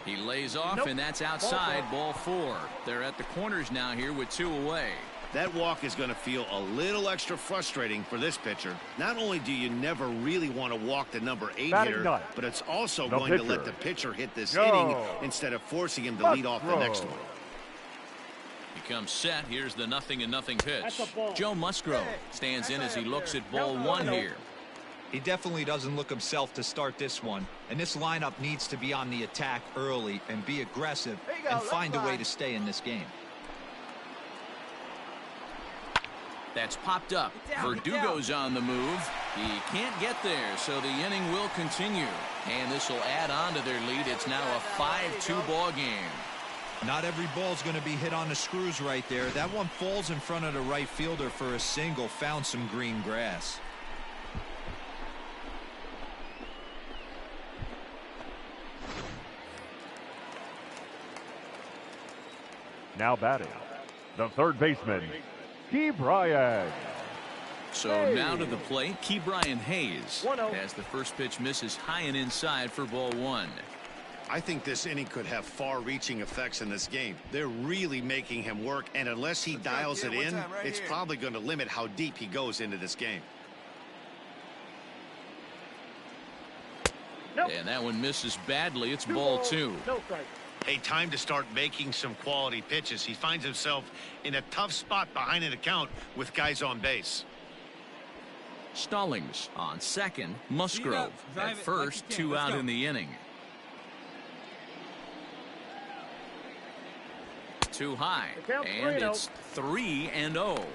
He lays off, and that's outside. Ball 4. They're at the corners now here with 2 away. That walk is going to feel a little extra frustrating for this pitcher. Not only do you never really want to walk the number 8 Batting hitter, ninth. but it's also The going to pitcher. let the pitcher hit this Go. inning instead of forcing him to lead off the next one. He comes set. Here's the 0-0 pitch. That's a ball. Joe Musgrove stands in as he looks at ball 1 here. He definitely doesn't look himself to start this one, and this lineup needs to be on the attack early and be aggressive There you go, and left find a way side. to stay in this game. That's popped up. Get down, get Verdugo's on the move. He can't get there, so the inning will continue. And this will add on to their lead. It's now a 5-2 ball game. Not every ball's going to be hit on the screws right there. That one falls in front of the right fielder for a single. Found some green grass. Now batting, the third baseman, Key Bryant. So now to the plate, Key Brian Hayes, 1-0. as the first pitch misses high and inside for ball 1. I think this inning could have far-reaching effects in this game. They're really making him work, and unless he dials it in, it's probably going to limit how deep he goes into this game. And that one misses badly. It's ball 2. No strike. A time to start making some quality pitches. He finds himself in a tough spot behind an account with guys on base. Stallings on second. Musgrove Drive at it first. like you can. 2 Let's out go. in the inning. Too high, The count's and 3-0. it's 3-0.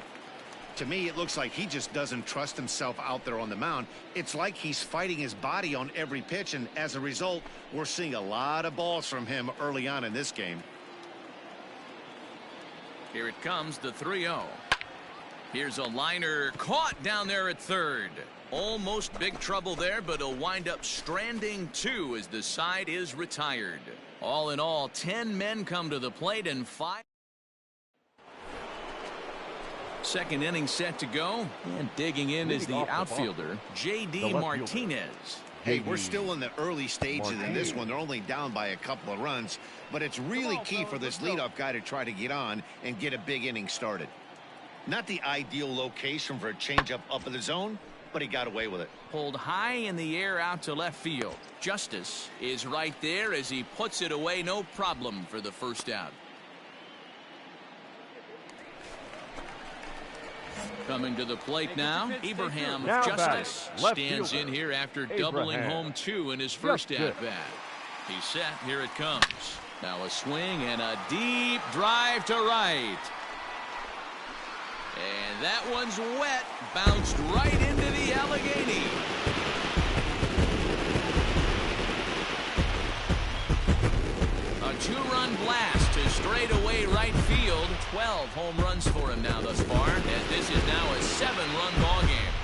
To me, it looks like he just doesn't trust himself out there on the mound. It's like he's fighting his body on every pitch, and as a result, we're seeing a lot of balls from him early on in this game. Here it comes, the 3-0. Here's a liner caught down there at third. Almost big trouble there, but he'll wind up stranding 2 as the side is retired. All in all, 10 men come to the plate and 5. Second inning set to go, and digging in is the Leading off the outfielder, J.D. The left Martinez. Hey, we're still in the early stages in this one. They're only down by a couple of runs, but it's really key for this leadoff guy to try to get on and get a big inning started. Not the ideal location for a changeup up in the zone, but he got away with it. Pulled high in the air out to left field. Justice is right there as he puts it away, no problem for the first out. Coming to the plate now, Abraham Now Justice batting, left stands fielder, in here after doubling Abraham home 2 in his first Justice. at-bat. He's set. Here it comes. Now a swing and a deep drive to right. And that one's wet. Bounced right into the Allegheny. A two-run blast to straightaway right field. 12 home runs for him now thus far, and this is now a 7-run ball game.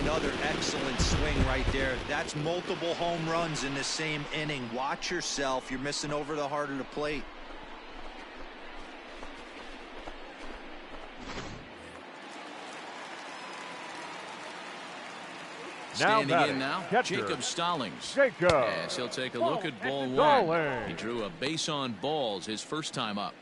Another excellent swing right there. That's multiple home runs in the same inning. Watch yourself. You're missing over the heart of the plate. Standing batting, in now, catcher, Jacob Stallings. Jacob As he'll take a look at ball one. Stallings. He drew a base on balls his first time up.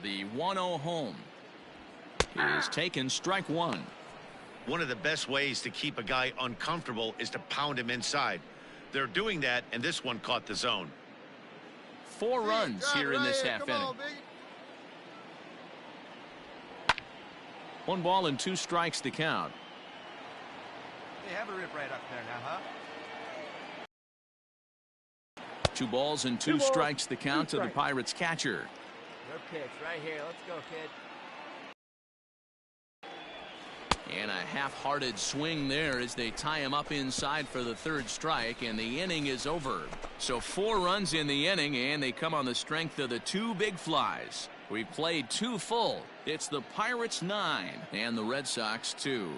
The 1-0 home is taken, strike one. One of the best ways to keep a guy uncomfortable is to pound him inside. They're doing that, and this one caught the zone. 4 runs here in this half inning. 1 ball and 2 strikes to count. They have a rip right up there now, huh? 2 balls and 2 strikes to count to the Pirates catcher. Your pitch right here. Let's go, kid. And a half-hearted swing there as they tie him up inside for the 3rd strike, and the inning is over. So 4 runs in the inning, and they come on the strength of the 2 big flies. We've played 2 full. It's the Pirates 9 and the Red Sox 2.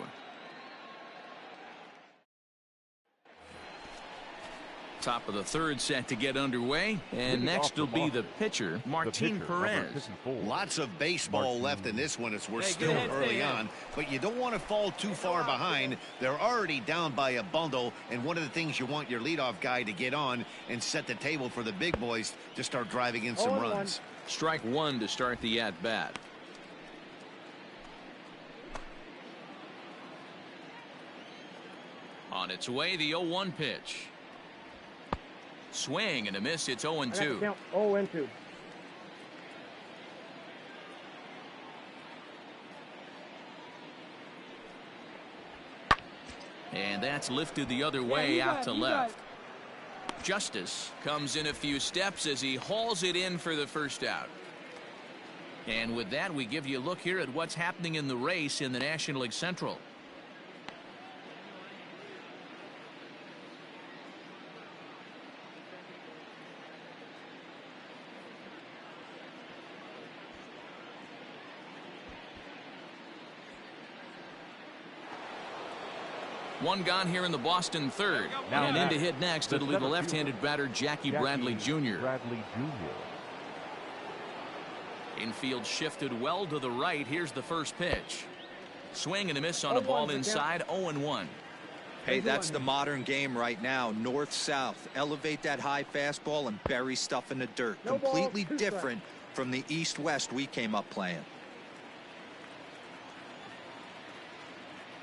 Top of the 3rd set to get underway, and next will be the pitcher, Martin Perez. Lots of baseball left in this one as we're still early on, but you don't want to fall too far behind. They're already down by a bundle, and one of the things you want your leadoff guy to get on and set the table for the big boys to start driving in some runs. Strike one to start the at-bat. On its way, the 0-1 pitch. Swing and a miss. It's 0-2. 0-2. And that's lifted the other way out to left. Justice comes in a few steps as he hauls it in for the first out. And with that, we give you a look here at what's happening in the race in the National League Central. One gone here in the Boston 3rd. And in to hit next, it'll be the left-handed batter, Jackie Bradley Jr. Infield shifted well to the right. Here's the first pitch. Swing and a miss on a ball inside. 0-1. Hey, that's the modern game right now. North-south. Elevate that high fastball and bury stuff in the dirt. Completely different from the east-west we came up playing.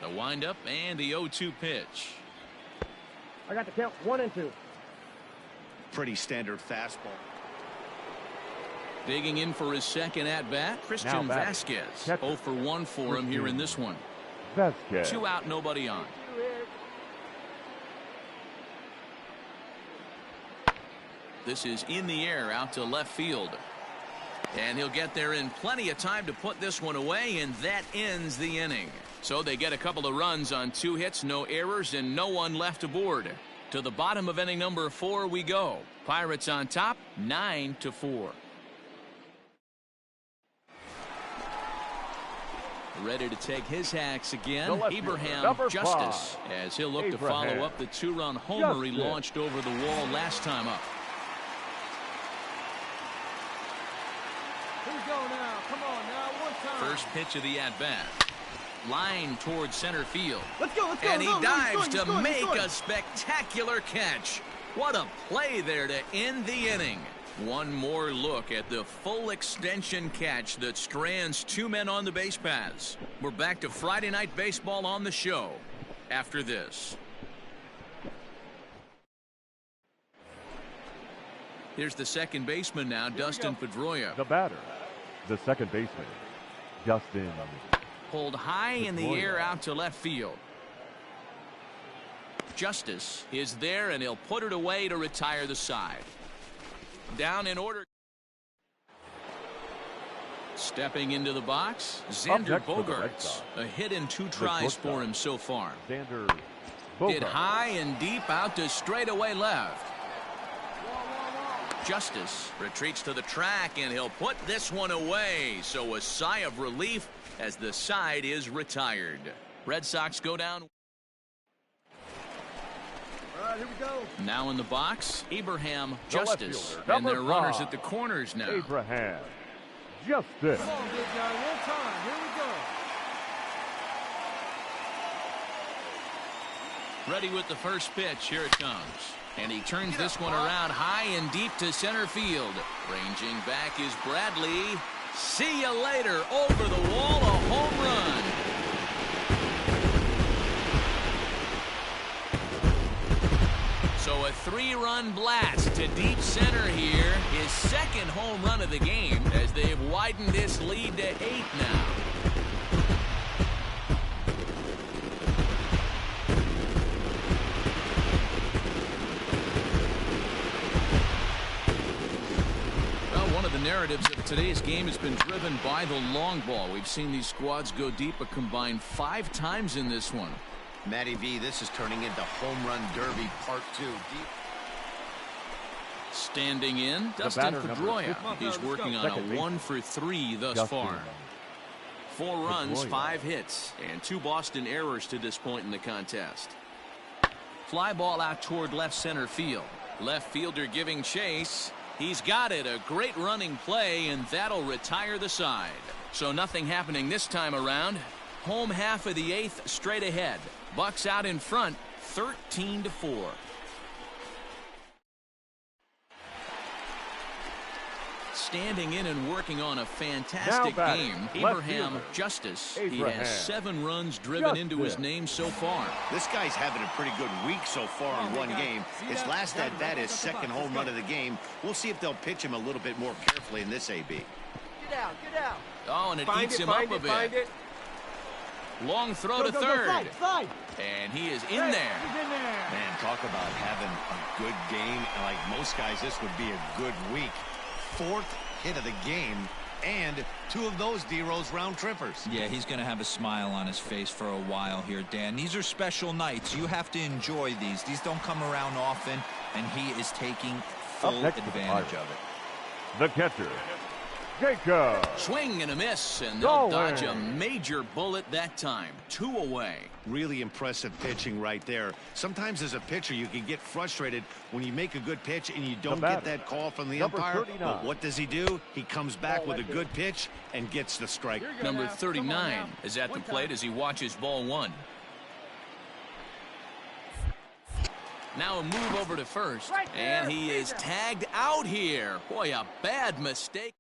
The windup and the 0-2 pitch. I got the count. 1-2. Pretty standard fastball. Digging in for his second at-bat, Christian Vasquez. 0 for 1 for him here in this one. Vasquez. 2 out, nobody on. This is in the air out to left field. And he'll get there in plenty of time to put this one away, and that ends the inning. So they get a couple of runs on 2 hits, no errors, and no one left aboard. To the bottom of inning number 4 we go. Pirates on top, 9-4. Ready to take his hacks again, Abraham Justice, as he'll look to follow up the 2-run homer he launched over the wall last time up. Here we go now. Come on now. One time. First pitch of the at-bat. Line towards center field. Let's go. And he dives to make a spectacular catch. What a play there to end the inning. One more look at the full extension catch that strands 2 men on the base paths. We're back to Friday Night Baseball on the show after this. Here's the second baseman now, Dustin Pedroia. The batter, the second baseman, Dustin. Pulled high in the air out to left field. Justice is there, and he'll put it away to retire the side. Down in order. Stepping into the box, Xander Bogaerts. A hit in 2 tries for him so far. Xander Bogaerts. Hit high and deep out to straightaway left. Justice retreats to the track, and he'll put this one away. So a sigh of relief as the side is retired. Red Sox go down. All right, here we go. Now in the box, Abraham Justice. Fielder, And their runners 5. at the corners now. Abraham Justice. Come on, big guy. One time. Here we go. Ready with the first pitch. Here it comes. And he turns this one around high and deep to center field. Ranging back is Bradley. See you later. Over the wall, a home run. So a 3-run blast to deep center here. His second home run of the game as they've widened this lead to 8 now. The narratives of today's game has been driven by the long ball. We've seen these squads go deep a combined 5 times in this one. Matty V, this is turning into home run derby part 2. Standing in, Dustin Pedroia. He's working on a 1 for 3 thus far. 4 runs, 5 hits, and 2 Boston errors to this point in the contest. Fly ball out toward left center field. Left fielder giving chase. He's got it. A great running play, and that'll retire the side. So nothing happening this time around. Home half of the 8th straight ahead. Bucks out in front, 13-4. Standing in and working on a fantastic game, Abraham Justice. He has 7 runs driven into his name so far. This guy's having a pretty good week so far in one game. His last at bat is second home run of the game. We'll see if they'll pitch him a little bit more carefully in this AB. Get out, get out. Oh, and it eats him up a bit. Long throw to third. And he is in there. Man, talk about having a good game. Like most guys, this would be a good week. 4th hit of the game, and 2 of those D-Rose round trippers. Yeah, he's going to have a smile on his face for a while here, Dan. These are special nights. You have to enjoy these. These don't come around often, and he is taking full advantage of it. The catcher, Jacob. Swing and a miss, and they'll dodge a major bullet that time. 2 away. Really impressive pitching right there. Sometimes as a pitcher, you can get frustrated when you make a good pitch and you don't get that call from the umpire. But what does he do? He comes back with a good pitch and gets the strike. Number 39 is at the plate as he watches ball 1. Now a move over to first, and he is tagged out here. Boy, a bad mistake.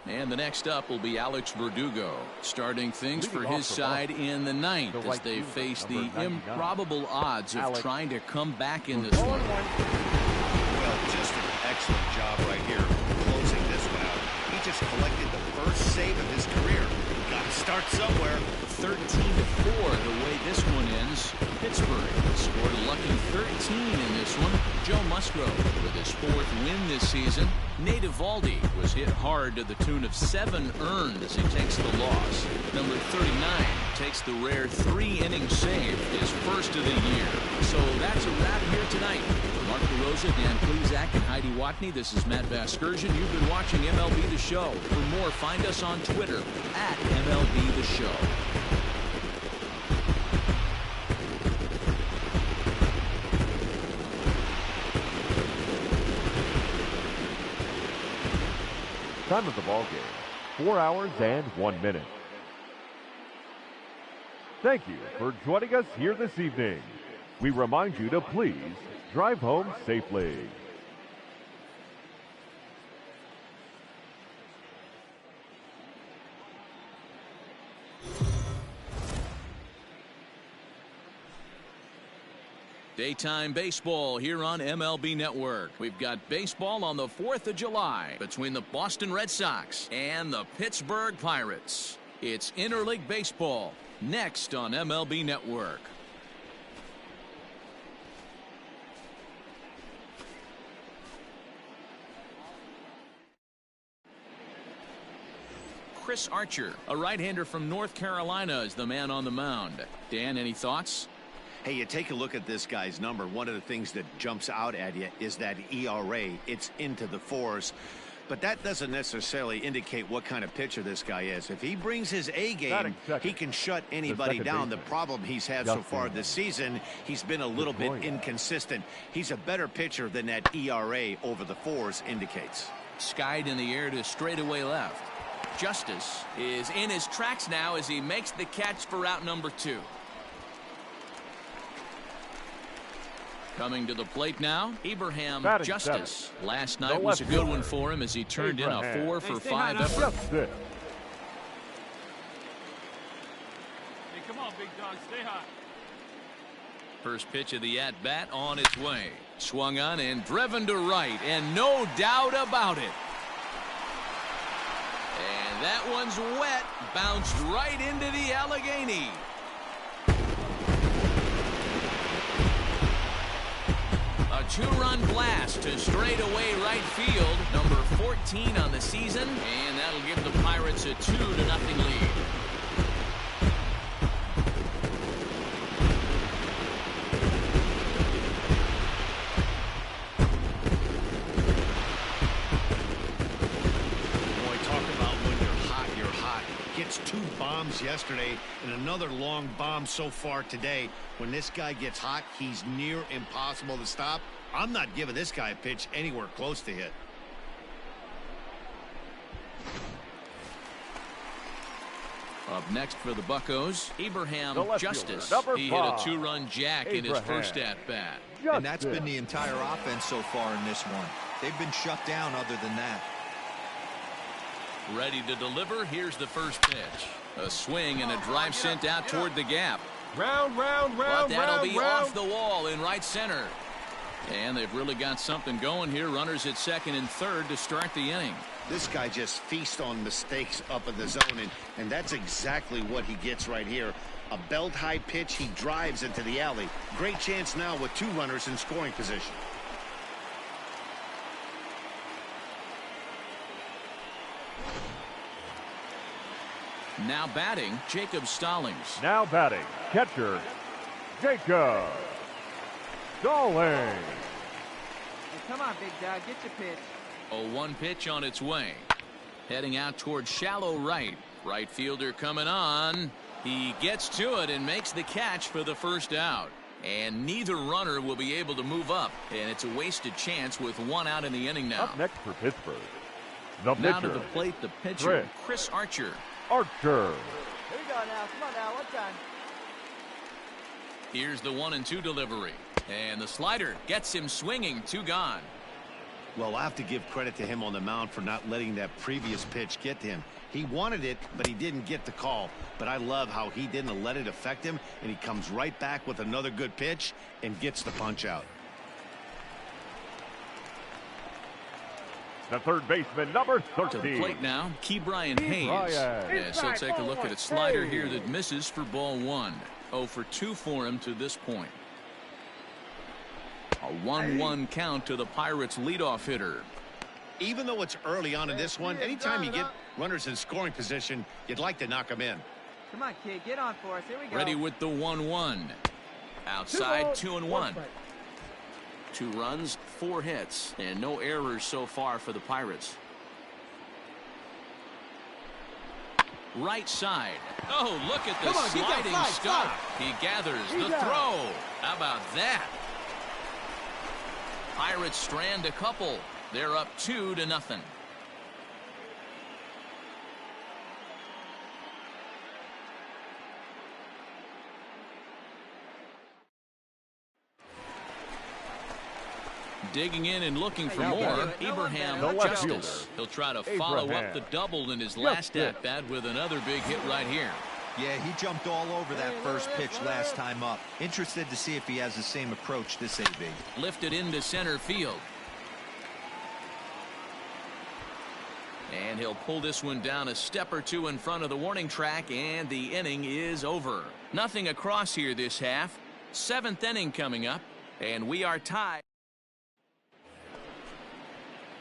And the next up will be Alex Verdugo, starting things for his side in the 9th as they face the improbable odds of trying to come back in this one. Well, just an excellent job right here, closing this one out. He just collected the first save of his career. Got to start somewhere. 13-4 the way this one ends. Pittsburgh scored a lucky 13 in this one. Joe Musgrove with his 4th win this season. Nate Eovaldi was hit hard to the tune of 7 earned as he takes the loss. Number 39 takes the rare 3-inning save, his first of the year. So that's a wrap here tonight. For Mark DeRosa, Dan Plezak, and Heidi Watney, this is Matt Vasgersian. You've been watching MLB The Show. For more, find us on Twitter at MLB The Show. Time of the ball game, 4 hours and 1 minute. Thank you for joining us here this evening. We remind you to please drive home safely. Daytime baseball here on MLB Network. We've got baseball on the 4th of July between the Boston Red Sox and the Pittsburgh Pirates. It's interleague baseball next on MLB Network. Chris Archer, a right-hander from North Carolina, is the man on the mound. Dan, any thoughts? Hey, you take a look at this guy's number. One of the things that jumps out at you is that ERA. It's into the fours. But that doesn't necessarily indicate what kind of pitcher this guy is. If he brings his A game, he can shut anybody down. The problem he's had so far this season, he's been a little bit inconsistent. He's a better pitcher than that ERA over the fours indicates. Skied in the air to straightaway left. Justice is in his tracks now as he makes the catch for out number 2. Coming to the plate now, Abraham Justice. Last night was a good one for him as he turned in a 4 for 5 effort. Hey, come on, big dog, stay hot. First pitch of the at-bat on its way. Swung on and driven to right, and no doubt about it. And that one's wet, bounced right into the Allegheny. A 2-run blast to straightaway right field, number 14 on the season, and that'll give the Pirates a 2-0 lead. Boy, talk about when you're hot. Gets 2 bombs yesterday and another long bomb so far today. When this guy gets hot, he's near impossible to stop. I'm not giving this guy a pitch anywhere close to hit. Up next for the Buccos, Abraham Justice. He hit a 2-run jack in his first at-bat. And that's been the entire offense so far in this one. They've been shut down other than that. Ready to deliver. Here's the first pitch. A swing and a drive sent out toward the gap. Round, but that'll be off the wall in right center. And they've really got something going here. Runners at second and third to start the inning. This guy just feasts on mistakes up in the zone, and that's exactly what he gets right here. A belt-high pitch, he drives into the alley. Great chance now with 2 runners in scoring position. Now batting, Jacob Stallings. Now batting, catcher, Jacob Stallings. Hey, come on, big dog, get your pitch. A 1 pitch on its way. Heading out towards shallow right. Right fielder coming on. He gets to it and makes the catch for the first out. And neither runner will be able to move up. And it's a wasted chance with 1 out in the inning now. Up next for Pittsburgh, the pitcher. Now to the plate, the pitcher, Chris Archer. Here we go now. Come on now, 1 time. Here's the 1-2 delivery. And the slider gets him swinging. 2 gone. Well, I have to give credit to him on the mound for not letting that previous pitch get to him. He wanted it, but he didn't get the call. But I love how he didn't let it affect him, and he comes right back with another good pitch and gets the punch out. The third baseman, number 13. To the plate now, Ke'Bryan Hayes. Yes, he'll take a look at a slider here that misses for ball 1. 0 for 2 for him to this point. A 1-1 count to the Pirates leadoff hitter. Even though it's early on in this one, anytime you get runners in scoring position, you'd like to knock them in. Come on, kid, get on for us. Here we go. Ready with the 1-1. Outside, 2-1. 2 runs, 4 hits, and no errors so far for the Pirates. Right side. Oh, look at the sliding stop. He gathers the throw. How about that? Pirates strand a couple. They're up 2-0. Digging in and looking for more, Abraham Justice. He'll try to follow up the double in his last at-bat with another big hit right here. Yeah, he jumped all over that first pitch last time up. Interested to see if he has the same approach this AB. Lifted into center field. And he'll pull this one down a step or 2 in front of the warning track, and the inning is over. Nothing across here this half. 7th inning coming up, and we are tied.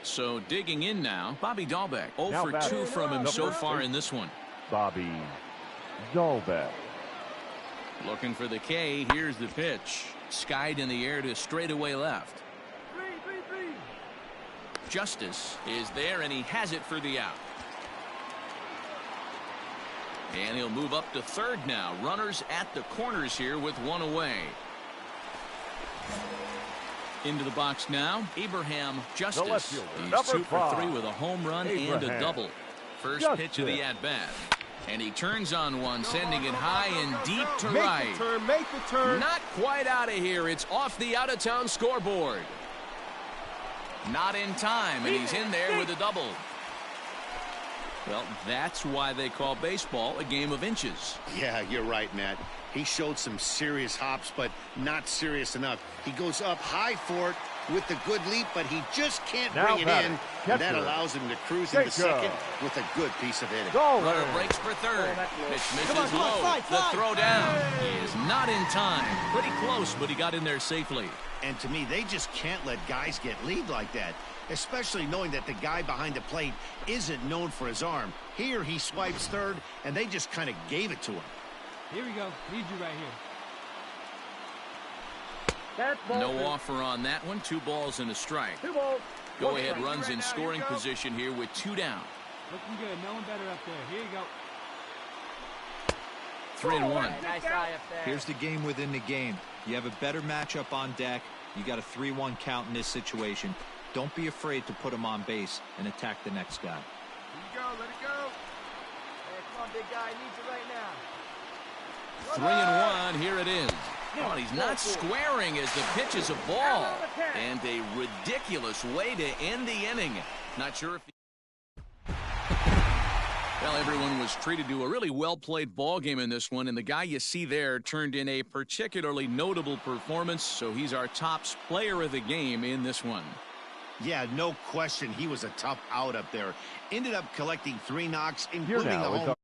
So digging in now, Bobby Dahlbeck. 0 Now for batting. 2 from him so far in this one. Bobby Dahlbeck. Looking for the K. Here's the pitch. Skied in the air to straightaway left. Justice is there, and he has it for the out. And he'll move up to third now. Runners at the corners here with one away. Into the box now, Abraham Justice. He's 2 for 3 with a home run and a double. First pitch of the at-bat. And he turns on one, sending it high and deep to right. Make the turn. Not quite out of here. It's off the out-of-town scoreboard. Not in time, and he's in there with a double. Well, that's why they call baseball a game of inches. Yeah, you're right, Matt. He showed some serious hops, but not serious enough. He goes up high for it with a good leap, but he just can't bring it in. And that allows him to cruise into second with a good piece of hitting. Runner breaks for third. Pitch misses low. The throw down. He is not in time. Pretty close, but he got in there safely. And to me, they just can't let guys get lead like that, especially knowing that the guy behind the plate isn't known for his arm. Here he swipes third, and they just kind of gave it to him. Here we go. Need you right here. No offer on that one. 2 balls and a strike. 2 balls. Go ahead runs in scoring position here with 2 down. Looking good. No one better up there. Here you go. 3-1. Nice eye up there. Here's the game within the game. You have a better matchup on deck. You got a 3-1 count in this situation. Don't be afraid to put him on base and attack the next guy. Here you go. Let it go. Hey, come on, big guy. I need you right now. 3-1. Here it is. Oh, he's not squaring as the pitch is a ball. And a ridiculous way to end the inning. Not sure if... Well, everyone was treated to a really well-played ball game in this one, and the guy you see there turned in a particularly notable performance, so he's our top player of the game in this one. Yeah, no question. He was a tough out up there. Ended up collecting 3 knocks, including a home.